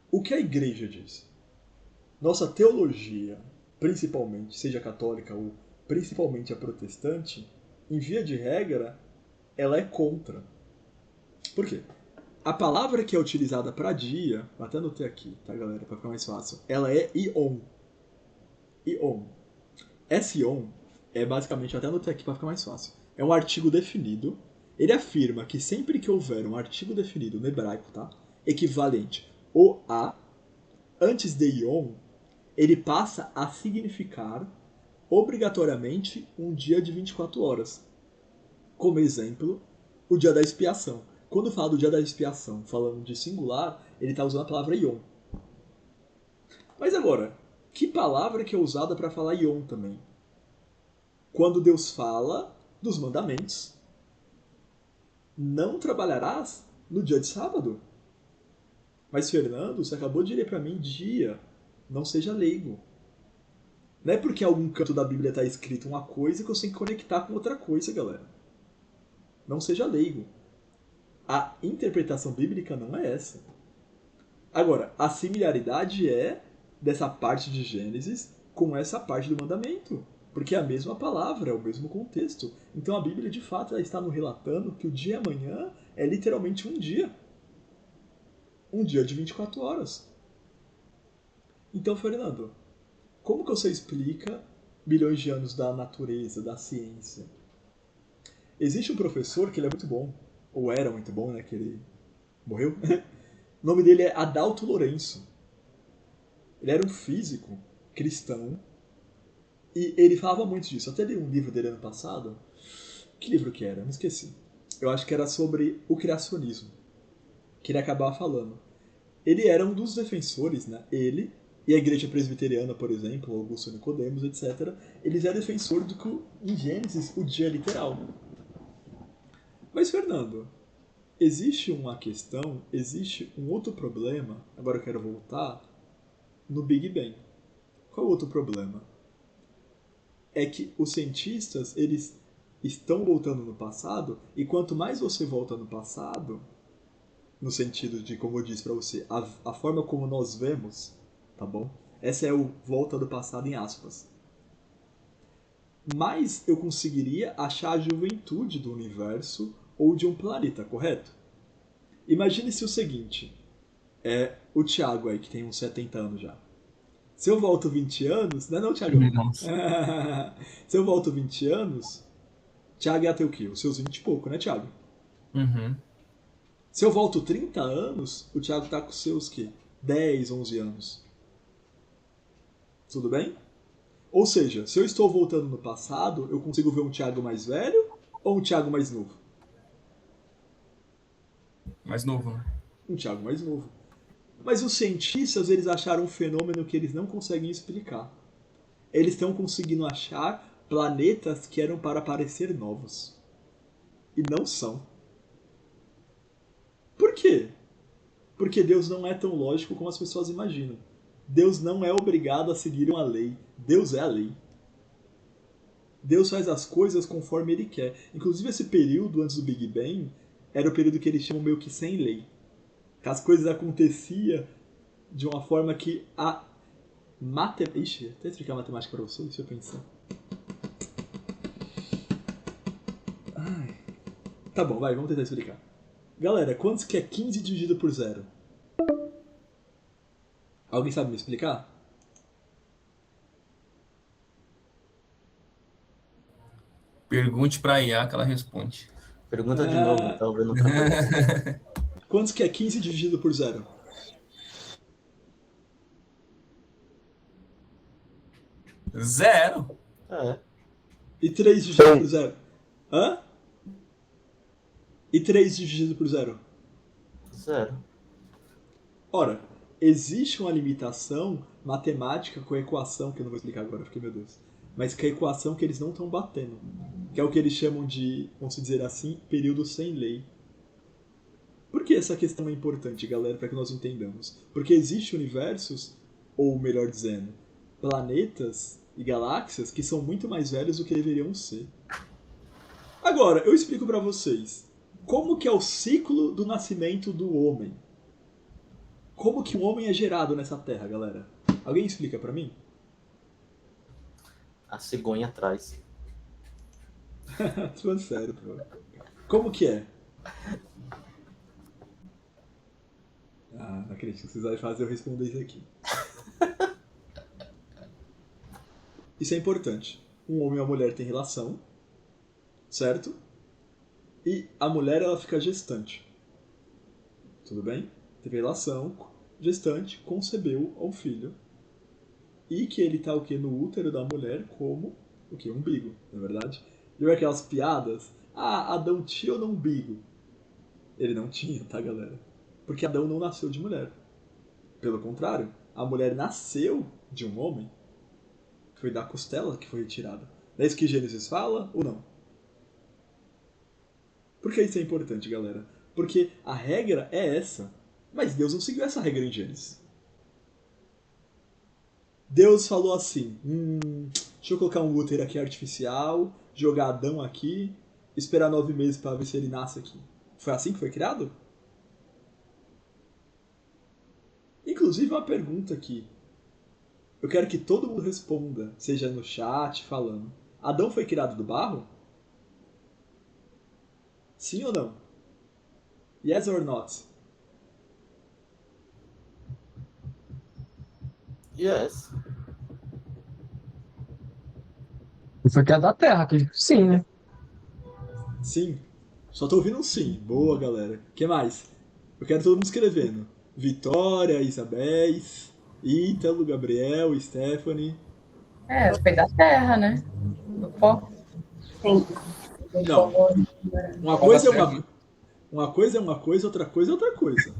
O que a igreja diz? Nossa teologia, principalmente, seja católica ou principalmente a protestante, em via de regra, ela é contra. Por quê? A palavra que é utilizada para dia, até anotei aqui, tá, galera, para ficar mais fácil, ela é ion. Ion. Esse ion é basicamente, até anotei aqui para ficar mais fácil, é um artigo definido. Ele afirma que sempre que houver um artigo definido no hebraico, tá, equivalente o a, antes de ion, ele passa a significar obrigatoriamente um dia de 24 horas. Como exemplo, o dia da expiação. Quando fala do dia da expiação, falando de singular, ele está usando a palavra ion. Mas agora, que palavra que é usada para falar ion também? Quando Deus fala dos mandamentos. Não trabalharás no dia de sábado. Mas, Fernando, você acabou de ler para mim dia. Não seja leigo. Não é porque em algum canto da Bíblia está escrito uma coisa que eu tenho que conectar com outra coisa, galera. Não seja leigo. A interpretação bíblica não é essa. Agora, a similaridade é dessa parte de Gênesis com essa parte do mandamento. Porque é a mesma palavra, é o mesmo contexto. Então a Bíblia, de fato, ela está nos relatando que o dia amanhã é literalmente um dia. Um dia de 24 horas. Então, Fernando, como que você explica bilhões de anos da natureza, da ciência? Existe um professor que ele é muito bom, ou era muito bom, né, que ele morreu. O nome dele é Adalto Lourenço. Ele era um físico cristão e ele falava muito disso. Até li um livro dele ano passado. Que livro que era? Me esqueci. Eu acho que era sobre o criacionismo, que ele acabava falando. Ele era um dos defensores, né? Ele e a igreja presbiteriana, por exemplo, Augusto Nicodemos, etc., eles eram defensores do que em Gênesis o dia é literal. Mas, Fernando, existe uma questão, existe um outro problema, agora eu quero voltar, no Big Bang. Qual é o outro problema? É que os cientistas, eles estão voltando no passado, e quanto mais você volta no passado, no sentido de, como eu disse pra você, a forma como nós vemos, tá bom? Essa é o volta do passado em aspas. Mais eu conseguiria achar a juventude do universo ou de um planeta, correto? Imagine-se o seguinte, o Thiago aí, que tem uns 70 anos já. Se eu volto 20 anos, não, Thiago? Se eu volto 20 anos, Thiago ia ter o quê? Os seus 20 e pouco, né, Thiago? Uhum. Se eu volto 30 anos, o Thiago tá com os seus quê? 10, 11 anos. Tudo bem? Ou seja, se eu estou voltando no passado, eu consigo ver um Thiago mais velho ou um Thiago mais novo? Mais novo, né? Um Thiago mais novo. Mas os cientistas, eles acharam um fenômeno que eles não conseguem explicar. Eles estão conseguindo achar planetas que eram para parecer novos. E não são. Por quê? Porque Deus não é tão lógico como as pessoas imaginam. Deus não é obrigado a seguir uma lei. Deus é a lei. Deus faz as coisas conforme Ele quer. Inclusive esse período antes do Big Bang era o período que eles chamam meio que sem lei. Que as coisas aconteciam de uma forma que a matemática... Ixi, até explicar a matemática para vocês, deixa eu pensar. Ai. Tá bom, vai, vamos tentar explicar. Galera, quantos que é 15 dividido por 0? Alguém sabe me explicar? Pergunte pra IA que ela responde. Pergunta de novo, tá ouvindo outra coisa. Quantos que é 15 dividido por 0? Zero. É. E 3 dividido por 0? Hã? E 3 dividido por 0? Zero. Ora, existe uma limitação matemática com a equação, que eu não vou explicar agora, porque, meu Deus, mas com a equação que eles não estão batendo, que é o que eles chamam de, vamos dizer assim, período sem lei. Por que essa questão é importante, galera, para que nós entendamos? Porque existem universos, ou melhor dizendo, planetas e galáxias que são muito mais velhos do que deveriam ser. Agora, eu explico para vocês como que é o ciclo do nascimento do homem. Como que um homem é gerado nessa terra, galera? Alguém explica pra mim? A cegonha atrás. Tô falando sério, pô. Como que é? Ah, não acredito que vocês vão fazer eu responder isso aqui. Isso é importante. Um homem e uma mulher têm relação, certo? E a mulher, ela fica gestante. Tudo bem? Teve relação, gestante, concebeu ao filho. E que ele tá o quê? No útero da mulher como o quê? Umbigo, não é verdade? Viu aquelas piadas? Ah, Adão tinha ou não umbigo? Ele não tinha, tá, galera? Porque Adão não nasceu de mulher. Pelo contrário, a mulher nasceu de um homem. Foi da costela que foi retirada. Não é isso que Gênesis fala ou não? Por que isso é importante, galera? Porque a regra é essa. Mas Deus não seguiu essa regra em Gênesis. Deus falou assim: deixa eu colocar um útero aqui artificial, jogar Adão aqui, esperar 9 meses para ver se ele nasce aqui. Foi assim que foi criado? Inclusive, uma pergunta aqui. Eu quero que todo mundo responda, seja no chat, falando. Adão foi criado do barro? Sim ou não? Yes or not? Yes. Isso aqui é da Terra, acredito que sim, né? Sim. Só tô ouvindo um sim. Boa, galera. O que mais? Eu quero todo mundo escrevendo. Vitória, Isabéis, Ítalo, Gabriel, Stephanie. Foi da terra, né? Do pó. Sim. Não. Uma coisa é uma coisa é uma coisa, outra coisa é outra coisa.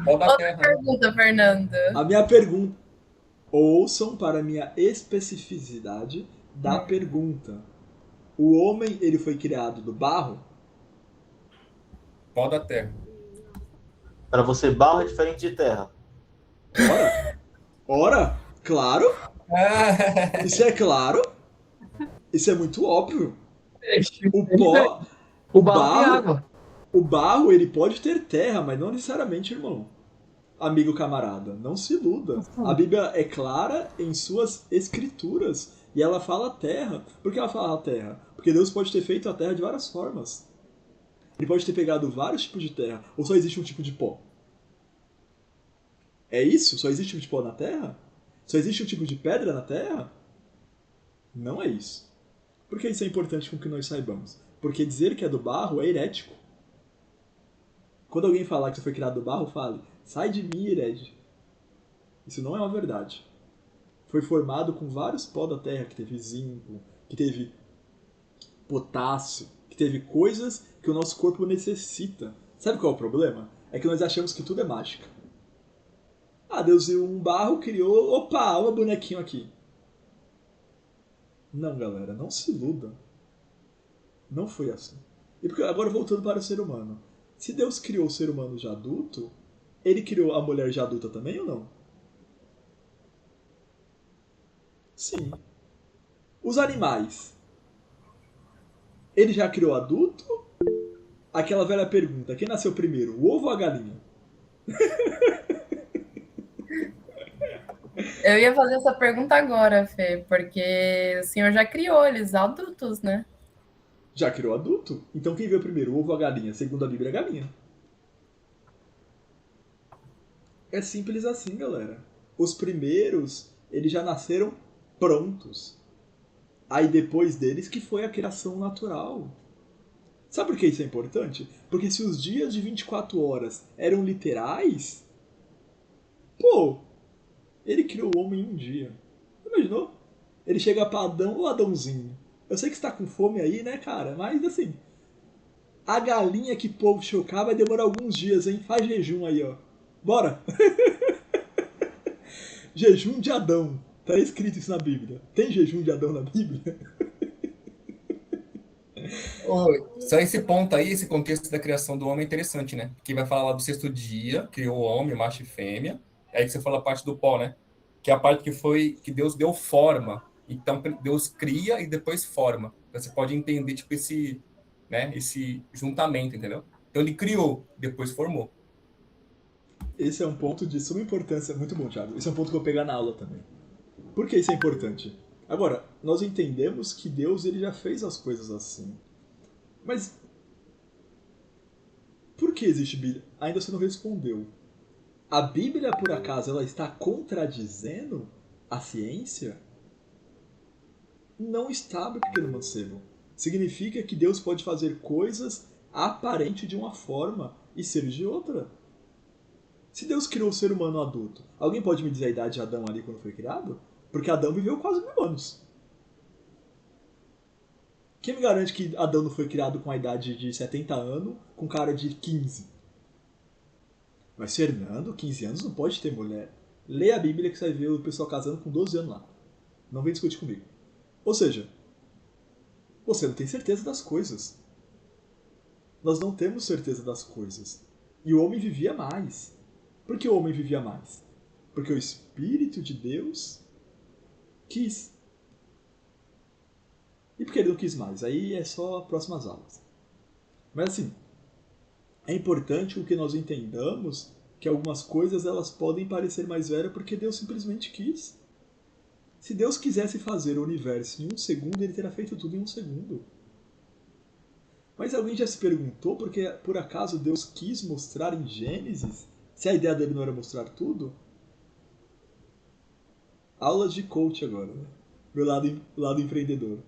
Pó da Outra terra. pergunta, Fernanda. A minha pergunta. Ouçam para a minha especificidade da pergunta. O homem, ele foi criado do barro? Pó da terra. Para você, barro é diferente de terra. Ora? Ora? Claro? Isso é claro? Isso é muito óbvio. O pó... O barro tem água. O barro, ele pode ter terra, mas não necessariamente, irmão. Amigo camarada, não se iluda. A Bíblia é clara em suas escrituras. E ela fala terra. Por que ela fala terra? Porque Deus pode ter feito a terra de várias formas. Ele pode ter pegado vários tipos de terra. Ou só existe um tipo de pó? É isso? Só existe um tipo de pó na terra? Só existe um tipo de pedra na terra? Não é isso. Por que isso é importante com que nós saibamos? Porque dizer que é do barro é herético. Quando alguém falar que você foi criado do barro, fale: sai de mim, herege. Isso não é uma verdade. Foi formado com vários pó da terra, que teve zinco, que teve potássio, que teve coisas que o nosso corpo necessita. Sabe qual é o problema? É que nós achamos que tudo é mágica. Ah, Deus viu um barro, criou... Opa, olha o bonequinho aqui. Não, galera, não se iluda. Não foi assim. E porque, agora voltando para o ser humano. Se Deus criou o ser humano já adulto, ele criou a mulher já adulta também ou não? Sim. Os animais. Ele já criou adulto? Aquela velha pergunta: quem nasceu primeiro, o ovo ou a galinha? Eu ia fazer essa pergunta agora, Fê, porque o senhor já criou eles adultos, né? Já criou adulto? Então quem veio primeiro, o ovo ou a galinha? Segundo a Bíblia, a galinha. É simples assim, galera. Os primeiros, eles já nasceram prontos. Aí depois deles que foi a criação natural. Sabe por que isso é importante? Porque se os dias de 24 horas eram literais, pô, ele criou o homem em um dia. Imaginou? Ele chega pra Adão, ô Adãozinho, eu sei que você tá com fome aí, né, cara? Mas assim, a galinha que o povo chocar vai demorar alguns dias, hein? Faz jejum aí, ó. Bora! Jejum de Adão. Tá escrito isso na Bíblia. Tem jejum de Adão na Bíblia? Só esse ponto aí, esse contexto da criação do homem é interessante, né? Que vai falar lá do sexto dia, criou o homem, macho e fêmea. Aí que você fala a parte do pó, né? Que é a parte que Deus deu forma. Então Deus cria e depois forma. Então, você pode entender tipo esse juntamento, entendeu? Então ele criou, depois formou. Esse é um ponto de suma importância. Muito bom, Thiago. Esse é um ponto que eu vou pegar na aula também. Por que isso é importante? Agora, nós entendemos que Deus ele já fez as coisas assim. Mas por que existe Bíblia? Ainda você não respondeu. A Bíblia, por acaso, ela está contradizendo a ciência? Não está, meu pequeno mancebo. Significa que Deus pode fazer coisas aparentes de uma forma e ser de outra. Se Deus criou o ser humano adulto, alguém pode me dizer a idade de Adão ali quando foi criado? Porque Adão viveu quase 1000 anos. Quem me garante que Adão não foi criado com a idade de 70 anos, com cara de 15? Mas Fernando, 15 anos não pode ter mulher. Lê a Bíblia que você vai ver o pessoal casando com 12 anos lá. Não vem discutir comigo. Ou seja, você não tem certeza das coisas. Nós não temos certeza das coisas. E o homem vivia mais. Por que o homem vivia mais? Porque o Espírito de Deus quis. E por que ele não quis mais? Aí é só próximas aulas. Mas assim, é importante que nós entendamos que algumas coisas elas podem parecer mais velhas porque Deus simplesmente quis. Se Deus quisesse fazer o universo em 1 segundo, ele teria feito tudo em 1 segundo. Mas alguém já se perguntou porque por acaso Deus quis mostrar em Gênesis, se a ideia dele não era mostrar tudo? Aulas de coach agora, né? Meu lado empreendedor.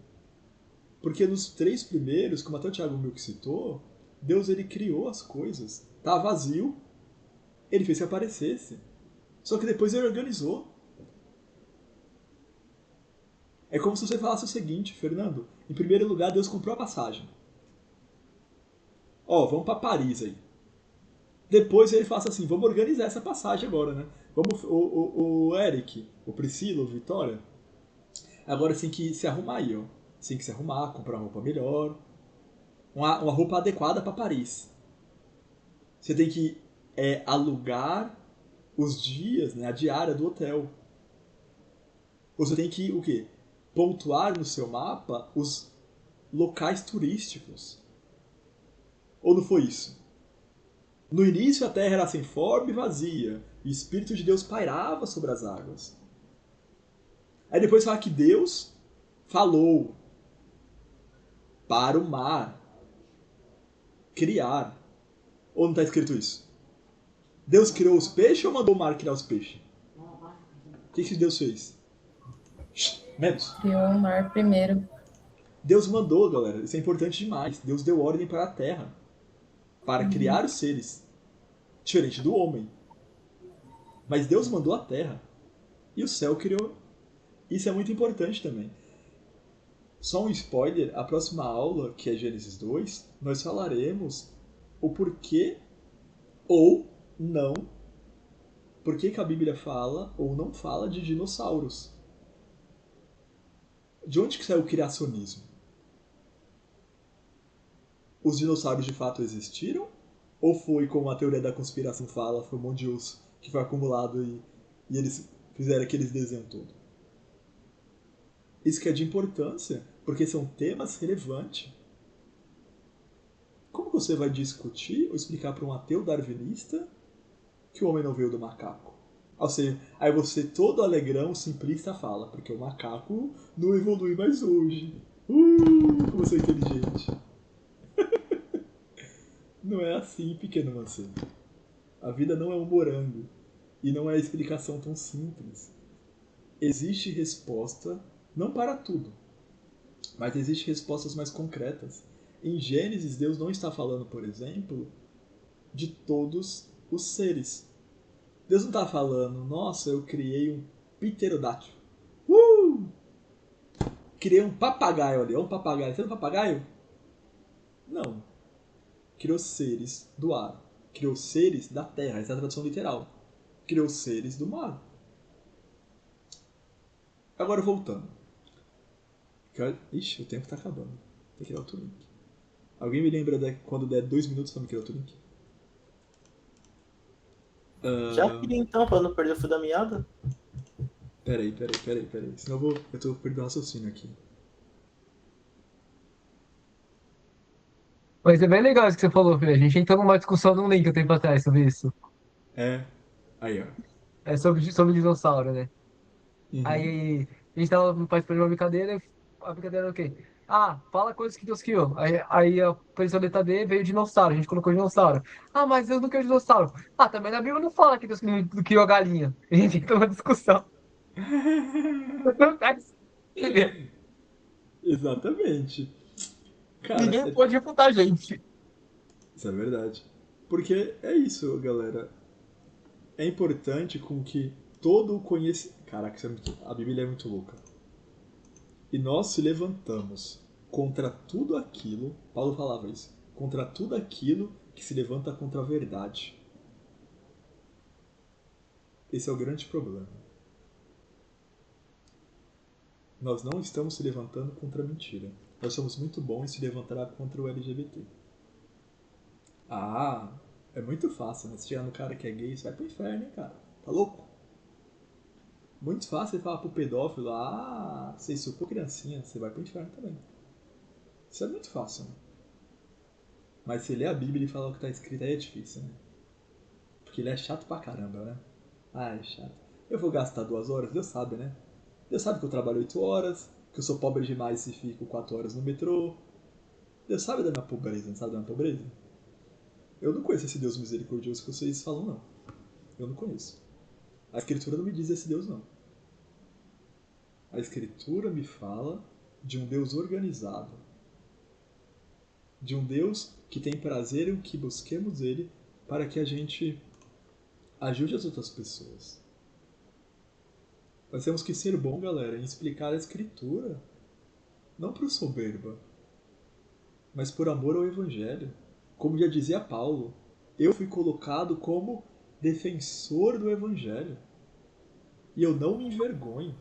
Porque nos 3 primeiros, como até o Thiago Milk citou, Deus ele criou as coisas. Tá vazio, ele fez que aparecesse. Só que depois ele organizou. É como se você falasse o seguinte, Fernando. Em primeiro lugar, Deus comprou a passagem. Ó, vamos para Paris aí. Depois ele fala assim, vamos organizar essa passagem agora, né? Vamos, o Eric, o Priscila, o Vitória. Agora você tem que se arrumar aí, ó. Você tem que se arrumar, comprar uma roupa melhor. Uma roupa adequada para Paris. Você tem que alugar os dias, né, a diária do hotel. Você tem que, o quê? Pontuar no seu mapa os locais turísticos. Ou não foi isso? No início a terra era sem forma e vazia. E o Espírito de Deus pairava sobre as águas. Aí depois fala que Deus falou para o mar criar. Ou não está escrito isso? Deus criou os peixes ou mandou o mar criar os peixes? O que Deus fez? Menos. Criou o mar primeiro. Deus mandou, galera. Isso é importante demais. Deus deu ordem para a terra. Para criar os seres. Diferente do homem. Mas Deus mandou a terra. E o céu criou. Isso é muito importante também. Só um spoiler. A próxima aula, que é Gênesis 2, nós falaremos o porquê ou não. Por que a Bíblia fala ou não fala de dinossauros. De onde que saiu o criacionismo? Os dinossauros de fato existiram? Ou foi, como a teoria da conspiração fala, foi um monte de osso que foi acumulado e eles fizeram aqueles desenhos todos? Isso que é de importância, porque são temas relevantes. Como você vai discutir ou explicar para um ateu darwinista que o homem não veio do macaco? Aí você, todo alegrão, simplista, fala, porque o macaco não evolui mais hoje. Como você é inteligente. Não é assim, pequeno mancebo. A vida não é um morango. E não é explicação tão simples. Existe resposta, não para tudo, mas existem respostas mais concretas. Em Gênesis, Deus não está falando, por exemplo, de todos os seres. Deus não está falando, nossa, eu criei um pterodátilo. Criei um papagaio ali. Um papagaio. Você é um papagaio? Não. Criou seres do ar. Criou seres da terra. Essa é a tradução literal. Criou seres do mar. Agora voltando. Ixi, o tempo está acabando. Tem que criar outro link. Alguém me lembra quando der 2 minutos para me criar outro link? Já queria então, pra não perder o fio da meada. Peraí. Senão eu tô perdendo o raciocínio aqui. Mas é bem legal isso que você falou, Fê. A gente entrou numa discussão num link um tempo atrás sobre isso. Aí, ó. É sobre dinossauro, né? Uhum. Aí a gente tava participando de uma brincadeira, a brincadeira era o quê? Ah, fala coisas que Deus criou. Aí a posição letra D veio dinossauro, a gente colocou dinossauro. Ah, mas Deus não criou dinossauro. Ah, também na Bíblia não fala que Deus criou a galinha. A gente entra numa discussão. Exatamente. Cara, Ninguém pode refutar a gente. isso é verdade. Porque é isso, galera. É importante com que todo o conhecimento. Caraca, a Bíblia é muito louca. E nós se levantamos contra tudo aquilo. Paulo falava isso. Contra tudo aquilo que se levanta contra a verdade. Esse é o grande problema. Nós não estamos se levantando contra a mentira. Nós somos muito bons em se levantar contra o LGBT. Ah, é muito fácil, né? Se chegar no cara que é gay, você vai pro inferno, hein, cara? Tá louco? Muito fácil ele falar pro pedófilo, ah, você estupou criancinha, você vai pro inferno também. Isso é muito fácil, né? Mas se ler a Bíblia e falar o que tá escrito aí é difícil, né? Porque ele é chato pra caramba, né? Ah, é chato. Eu vou gastar 2 horas, Deus sabe, né? Deus sabe que eu trabalho 8 horas, que eu sou pobre demais e fico 4 horas no metrô. Deus sabe da minha pobreza, não sabe da minha pobreza? Eu não conheço esse Deus misericordioso que vocês falam, não. Eu não conheço. A Escritura não me diz esse Deus, não. A Escritura me fala de um Deus organizado, de um Deus que tem prazer em que busquemos Ele para que a gente ajude as outras pessoas. Nós temos que ser bom, galera, em explicar a Escritura, não por soberba, mas por amor ao Evangelho. Como já dizia Paulo, eu fui colocado como defensor do Evangelho. E eu não me envergonho.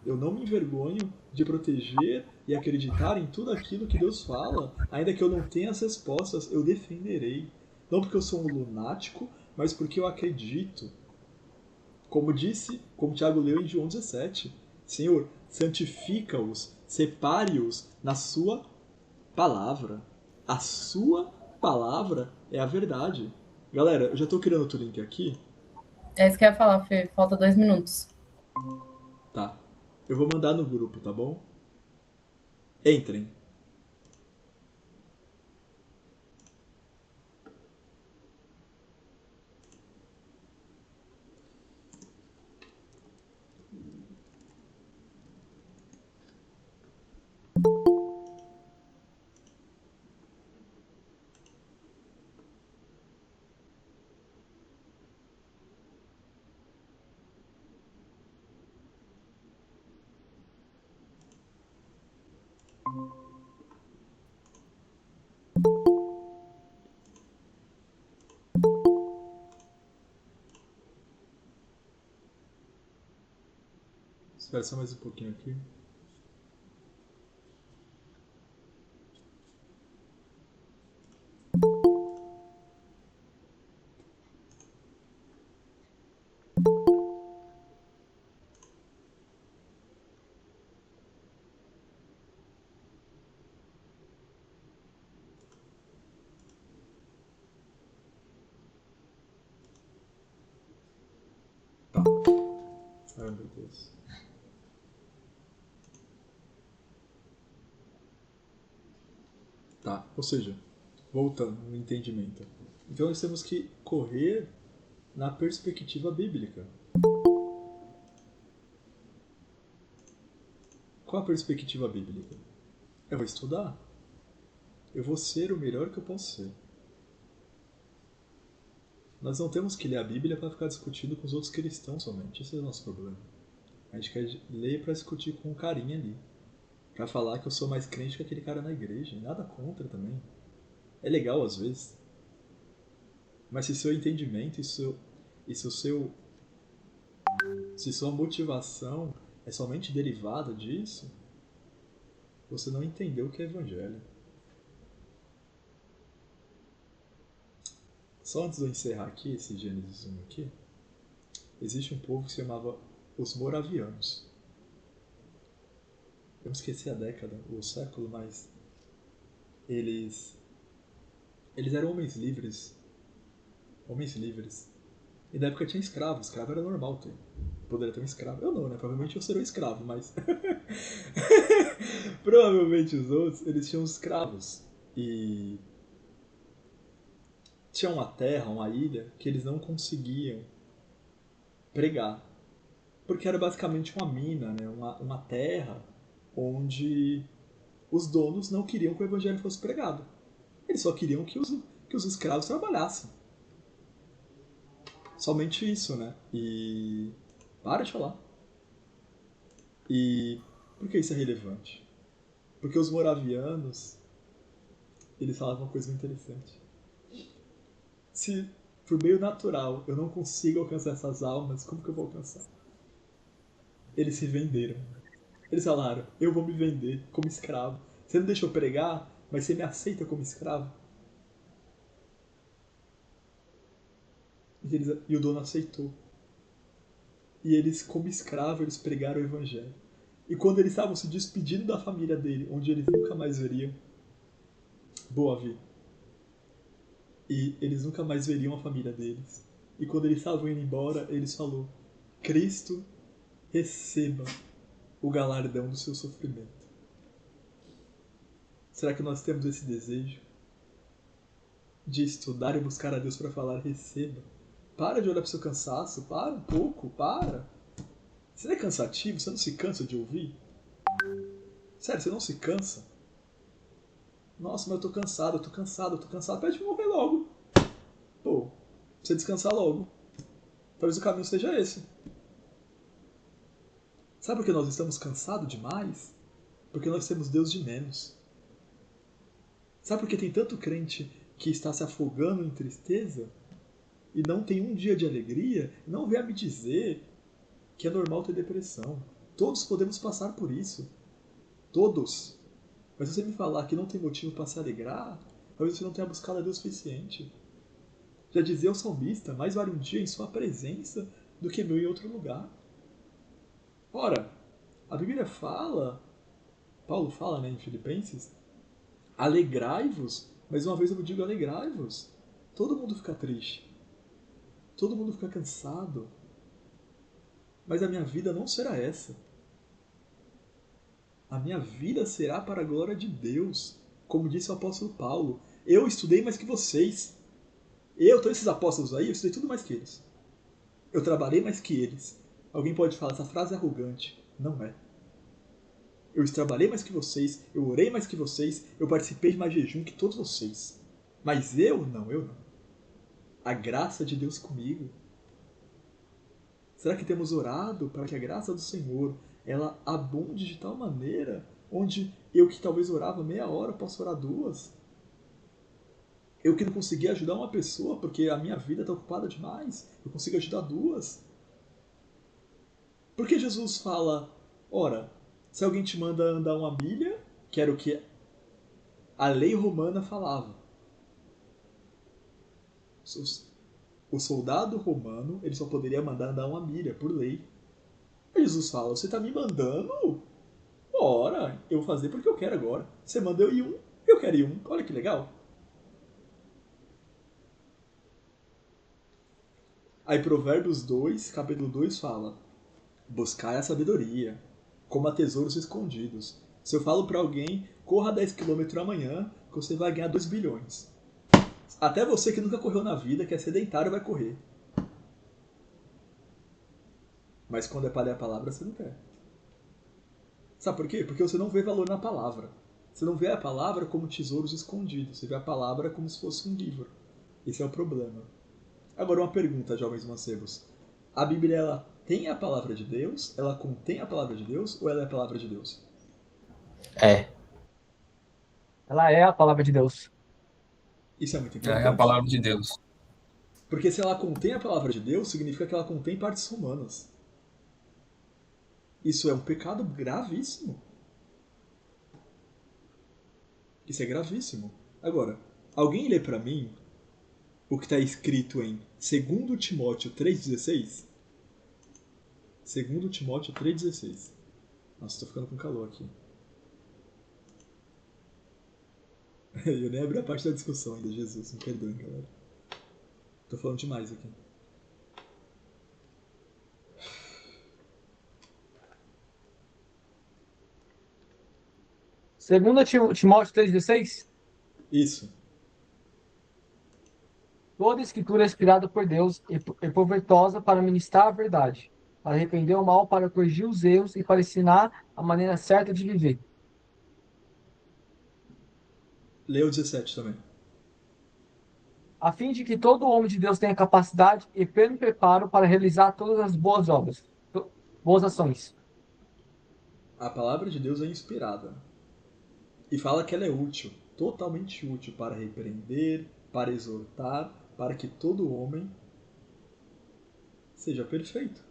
Eu não me envergonho de proteger e acreditar em tudo aquilo que Deus fala. Ainda que eu não tenha as respostas, eu defenderei. Não porque eu sou um lunático, mas porque eu acredito. Como Tiago leu em João 17. Senhor, santifica-os, separe-os na sua palavra. A sua palavra é a verdade. Galera, eu já estou criando outro link aqui. É isso que eu ia falar, Fê. Falta 2 minutos. Tá. Eu vou mandar no grupo, tá bom? Entrem. Espera só mais um pouquinho aqui. Tá. Ai, meu Deus. Tá. Ou seja, voltando no entendimento. Então nós temos que correr na perspectiva bíblica. Qual a perspectiva bíblica? Eu vou estudar. Eu vou ser o melhor que eu posso ser. Nós não temos que ler a Bíblia para ficar discutindo com os outros cristãos somente. Esse é o nosso problema. A gente quer ler para discutir com um carinha ali. Pra falar que eu sou mais crente que aquele cara na igreja. E nada contra também. É legal às vezes. Mas se seu entendimento se sua motivação é somente derivada disso, você não entendeu o que é evangelho. Só antes de eu encerrar aqui esse Gênesis 1 aqui, existe um povo que se chamava os Moravianos. Eu me esqueci a década, o século, mas eles eram homens livres E na época tinha escravo. Escravo era normal ter. Poderia ter um escravo. Eu não, né? Provavelmente eu seria um escravo, mas... Provavelmente os outros, eles tinham escravos. E tinha uma terra, uma ilha, que eles não conseguiam pregar. Porque era basicamente uma mina, né? Uma terra onde os donos não queriam que o evangelho fosse pregado. Eles só queriam que os escravos trabalhassem. Somente isso, né? E... Para de falar. E por que isso é relevante? Porque os moravianos, eles falavam uma coisa muito interessante. Se por meio natural eu não consigo alcançar essas almas, como que eu vou alcançar? Eles se venderam. Eles falaram, eu vou me vender como escravo. Você não deixa eu pregar, mas você me aceita como escravo? E o dono aceitou. E eles, como escravo, eles pregaram o evangelho. E quando eles estavam se despedindo da família dele, onde eles nunca mais veriam, boa vida. E eles nunca mais veriam a família deles. E quando eles estavam indo embora, eles falaram, Cristo, receba o galardão do seu sofrimento. Será que nós temos esse desejo de estudar e buscar a Deus para falar, receba? Para de olhar para o seu cansaço, para um pouco, para. Você não é cansativo? Você não se cansa de ouvir? Sério, você não se cansa? Nossa, mas eu tô cansado, eu tô cansado, eu tô cansado. Pede pra morrer logo. Pô, pra você descansar logo. Talvez o caminho seja esse. Sabe por que nós estamos cansados demais? Porque nós temos Deus de menos. Sabe por que tem tanto crente que está se afogando em tristeza e não tem um dia de alegria? Não venha me dizer que é normal ter depressão. Todos podemos passar por isso. Todos. Mas se você me falar que não tem motivo para se alegrar, talvez você não tenha buscado a Deus o suficiente. Já dizia o salmista, mais vale um dia em sua presença do que mil em outro lugar. Ora, a Bíblia fala, Paulo fala, né, em Filipenses, alegrai-vos, mais uma vez eu digo alegrai-vos. Todo mundo fica triste. Todo mundo fica cansado. Mas a minha vida não será essa. A minha vida será para a glória de Deus. Como disse o apóstolo Paulo, eu estudei mais que vocês. Todos esses apóstolos aí, eu estudei tudo mais que eles. Eu trabalhei mais que eles. Alguém pode falar, essa frase é arrogante. Não é. Eu trabalhei mais que vocês, eu orei mais que vocês, eu participei de mais jejum que todos vocês. Mas eu não. A graça de Deus comigo. Será que temos orado para que a graça do Senhor ela abunde de tal maneira onde eu que talvez orava meia hora posso orar 2? Eu que não consegui ajudar uma pessoa porque a minha vida está ocupada demais, eu consigo ajudar 2? Por que Jesus fala, ora, se alguém te manda andar 1 milha, que era o que a lei romana falava. O soldado romano ele só poderia mandar andar 1 milha, por lei. Aí Jesus fala, você está me mandando? Ora, eu vou fazer porque eu quero agora. Você manda eu ir 1, eu quero ir 1. Olha que legal. Aí Provérbios 2, capítulo 2 fala, buscai a sabedoria, como a tesouros escondidos. Se eu falo para alguém, corra 10 km amanhã, que você vai ganhar 2 bilhões. Até você que nunca correu na vida, que é sedentário, vai correr. Mas quando é para ler a palavra, você não quer. Sabe por quê? Porque você não vê valor na palavra. Você não vê a palavra como tesouros escondidos. Você vê a palavra como se fosse um livro. Esse é o problema. Agora uma pergunta, jovens mancebos. A Bíblia, ela tem a palavra de Deus? Ela contém a palavra de Deus? Ou ela é a palavra de Deus? É. Ela é a palavra de Deus. Isso é muito É a importante. palavra de Deus. Porque se ela contém a palavra de Deus, significa que ela contém partes humanas. Isso é um pecado gravíssimo. Isso é gravíssimo. Agora, alguém lê pra mim o que está escrito em 2 Timóteo 3,16? 2 Timóteo 3,16. Nossa, tô ficando com calor aqui. Eu nem abri a parte da discussão ainda, Jesus. Me perdoem, galera. Tô falando demais aqui. Segunda Timóteo 3,16. Isso. Toda escritura é inspirada por Deus e proveitosa para ministrar a verdade, para repreender o mal, para corrigir os erros e para ensinar a maneira certa de viver, Leu 17 também. a fim de que todo homem de Deus tenha capacidade e pleno preparo para realizar todas as boas obras, boas ações. A palavra de Deus é inspirada. E fala que ela é útil, totalmente útil para repreender, para exortar, para que todo homem seja perfeito.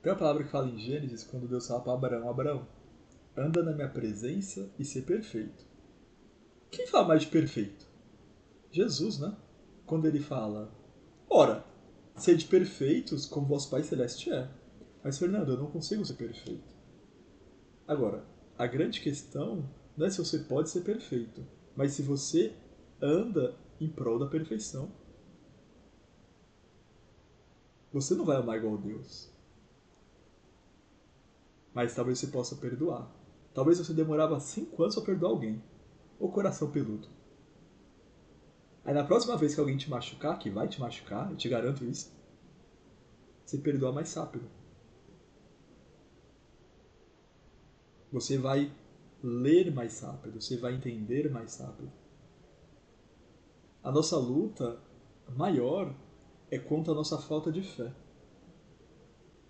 Tem uma palavra que fala em Gênesis, quando Deus fala para Abraão, Abraão, anda na minha presença e ser perfeito. Quem fala mais de perfeito? Jesus, né? Quando ele fala, ora, sede perfeitos como vosso Pai Celeste é. Mas, Fernando, eu não consigo ser perfeito. Agora, a grande questão não é se você pode ser perfeito, mas se você anda em prol da perfeição. Você não vai amar igual a Deus. Mas talvez você possa perdoar. Talvez você demorava 5 anos para perdoar alguém. Ou coração peludo. Aí na próxima vez que alguém te machucar, que vai te machucar, eu te garanto isso, você perdoa mais rápido. Você vai ler mais rápido, você vai entender mais rápido. A nossa luta maior é contra a nossa falta de fé.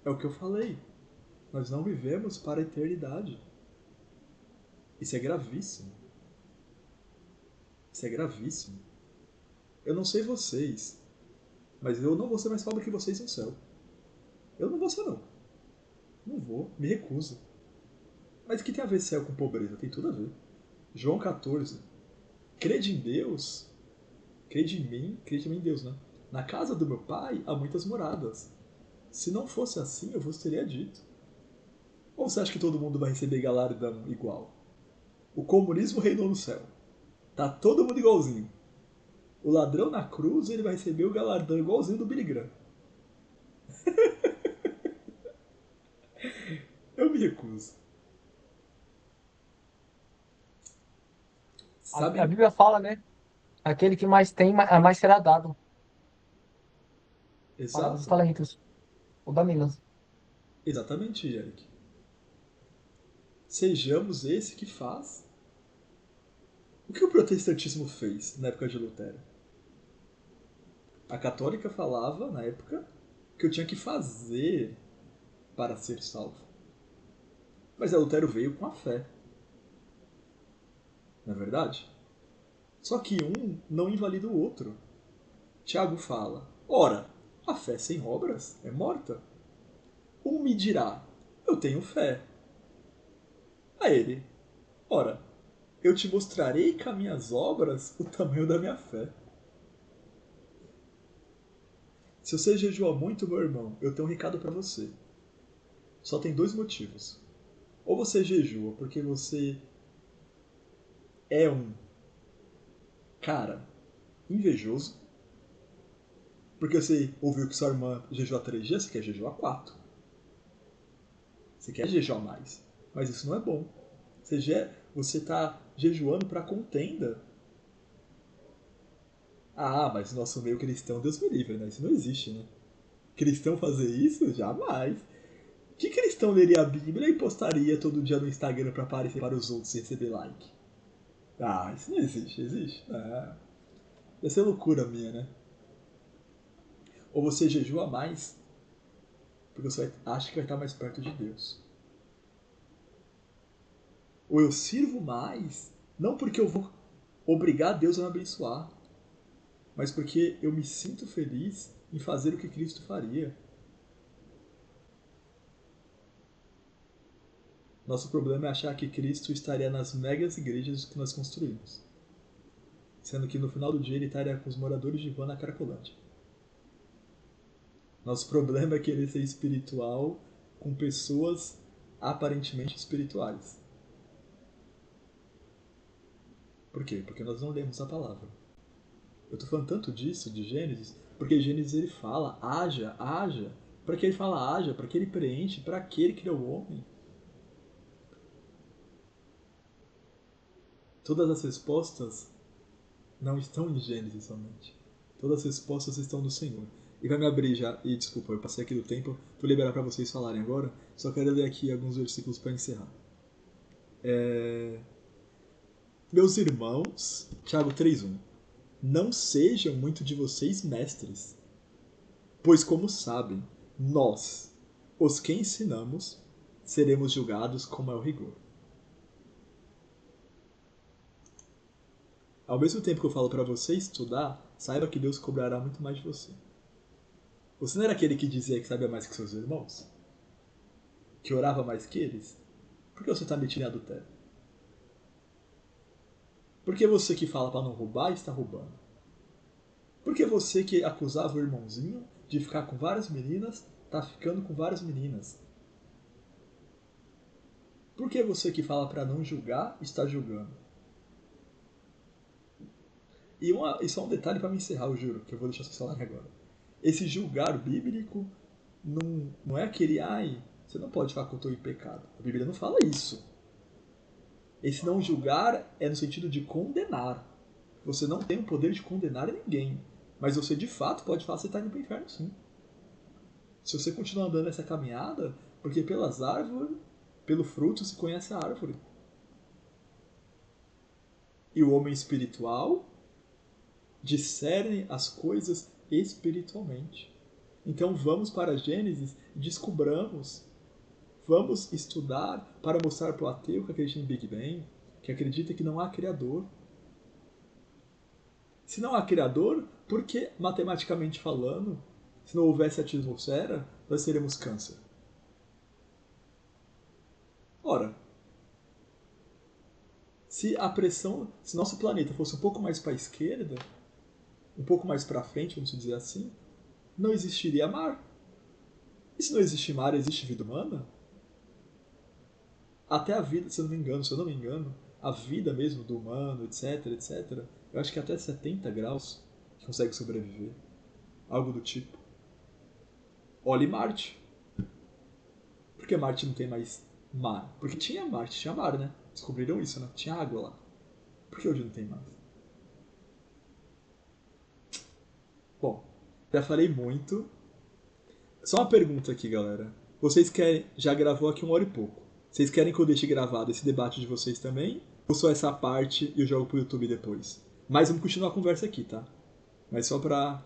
É o que eu falei. Nós não vivemos para a eternidade. Isso é gravíssimo. Isso é gravíssimo. Eu não sei vocês, mas eu não vou ser mais pobre que vocês no céu. Eu não vou ser, não. Não vou, me recuso. Mas o que tem a ver céu com pobreza? Tem tudo a ver. João 14. Crede em Deus, crede em mim em Deus, né? Na casa do meu pai há muitas moradas. Se não fosse assim, eu vos teria dito. Ou você acha que todo mundo vai receber galardão igual? O comunismo reinou no céu. Tá todo mundo igualzinho. O ladrão na cruz, ele vai receber o galardão igualzinho do Billy Graham. Eu me recuso. Sabe? A Bíblia fala, né? Aquele que mais tem, mais será dado. Fala dos Exato. talentos. O da Minas. Exatamente, Eric. Sejamos esse que faz. O que o protestantismo fez na época de Lutero? A católica falava, na época, que eu tinha que fazer para ser salvo. Mas a Lutero veio com a fé. Não é verdade? Só que um não invalida o outro. Tiago fala, ora, a fé sem obras é morta. Um me dirá, eu tenho fé. A ele, ora, eu te mostrarei com as minhas obras o tamanho da minha fé. Se você jejua muito, meu irmão, eu tenho um recado para você. Só tem 2 motivos. Ou você jejua porque você é um cara invejoso, porque você ouviu que sua irmã jejua 3 dias, você quer jejuar 4. Você quer jejuar mais. Mas isso não é bom. Você está jejuando para contenda. Ah, mas nosso meio cristão, Deus me livre, né? Isso não existe, né? Cristão fazer isso? Jamais. Que cristão leria a Bíblia e postaria todo dia no Instagram para aparecer para os outros e receber like? Ah, isso não existe. Existe? Ah, ia ser loucura minha, né? Ou você jejua mais porque você acha que vai estar mais perto de Deus. Ou eu sirvo mais, não porque eu vou obrigar Deus a me abençoar, mas porque eu me sinto feliz em fazer o que Cristo faria. Nosso problema é achar que Cristo estaria nas megas igrejas que nós construímos, sendo que no final do dia ele estaria com os moradores de van na Cracolândia. Nosso problema é querer ser espiritual com pessoas aparentemente espirituais. Por quê? Porque nós não lemos a palavra. Eu estou falando tanto disso, de Gênesis, porque Gênesis ele fala, haja, haja. Para que ele fala haja? Para que ele preenche? Para que ele criou o homem? Todas as respostas não estão em Gênesis somente. Todas as respostas estão no Senhor. E vai me abrir já, e desculpa, eu passei aqui do tempo, vou liberar para vocês falarem agora, só quero ler aqui alguns versículos para encerrar. Meus irmãos, Tiago 3:1, não sejam muito de vocês mestres, pois como sabem, nós, os que ensinamos, seremos julgados com maior rigor. Ao mesmo tempo que eu falo para você estudar, saiba que Deus cobrará muito mais de você. Você não era aquele que dizia que sabia mais que seus irmãos? Que orava mais que eles? Por que você está metido em adultério? Por que você que fala para não roubar está roubando? Por que você que acusava o irmãozinho de ficar com várias meninas está ficando com várias meninas? Por que você que fala para não julgar está julgando? E só um detalhe para me encerrar, eu juro, que eu vou deixar vocês falarem agora. Esse julgar bíblico não é aquele, você não pode falar que eu estou em pecado. A Bíblia não fala isso. Esse não julgar é no sentido de condenar. Você não tem o poder de condenar ninguém. Mas você de fato pode falar que você está indo para o inferno, sim. Se você continuar andando essa caminhada, porque pelas árvores, pelo fruto se conhece a árvore. E o homem espiritual discerne as coisas espiritualmente. Então vamos para Gênesis e descubramos. Vamos estudar para mostrar para o ateu que acredita em Big Bang, que acredita que não há Criador. Se não há Criador, por que, matematicamente falando, se não houvesse atmosfera, nós seremos câncer? Ora, se nosso planeta fosse um pouco mais para a esquerda, um pouco mais para frente, vamos dizer assim, não existiria mar. E se não existe mar, existe vida humana? Até a vida, se eu não me engano, a vida mesmo do humano, etc, eu acho que até 70 graus consegue sobreviver. Algo do tipo. Olhe Marte. Por que Marte não tem mais mar? Porque tinha Marte, tinha mar, né? Descobriram isso, né? Tinha água lá. Por que hoje não tem mais? Bom, já falei muito. Só uma pergunta aqui, galera. Vocês querem... Já gravou aqui 1 hora e pouco. Vocês querem que eu deixe gravado esse debate de vocês também? Ou só essa parte e eu jogo pro YouTube depois? Mas vamos continuar a conversa aqui, tá? Mas só pra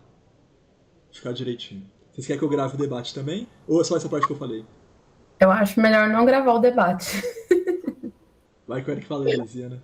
ficar direitinho. Vocês querem que eu grave o debate também? Ou é só essa parte que eu falei? Eu acho melhor não gravar o debate. Vai que o Eric fala heresia, né?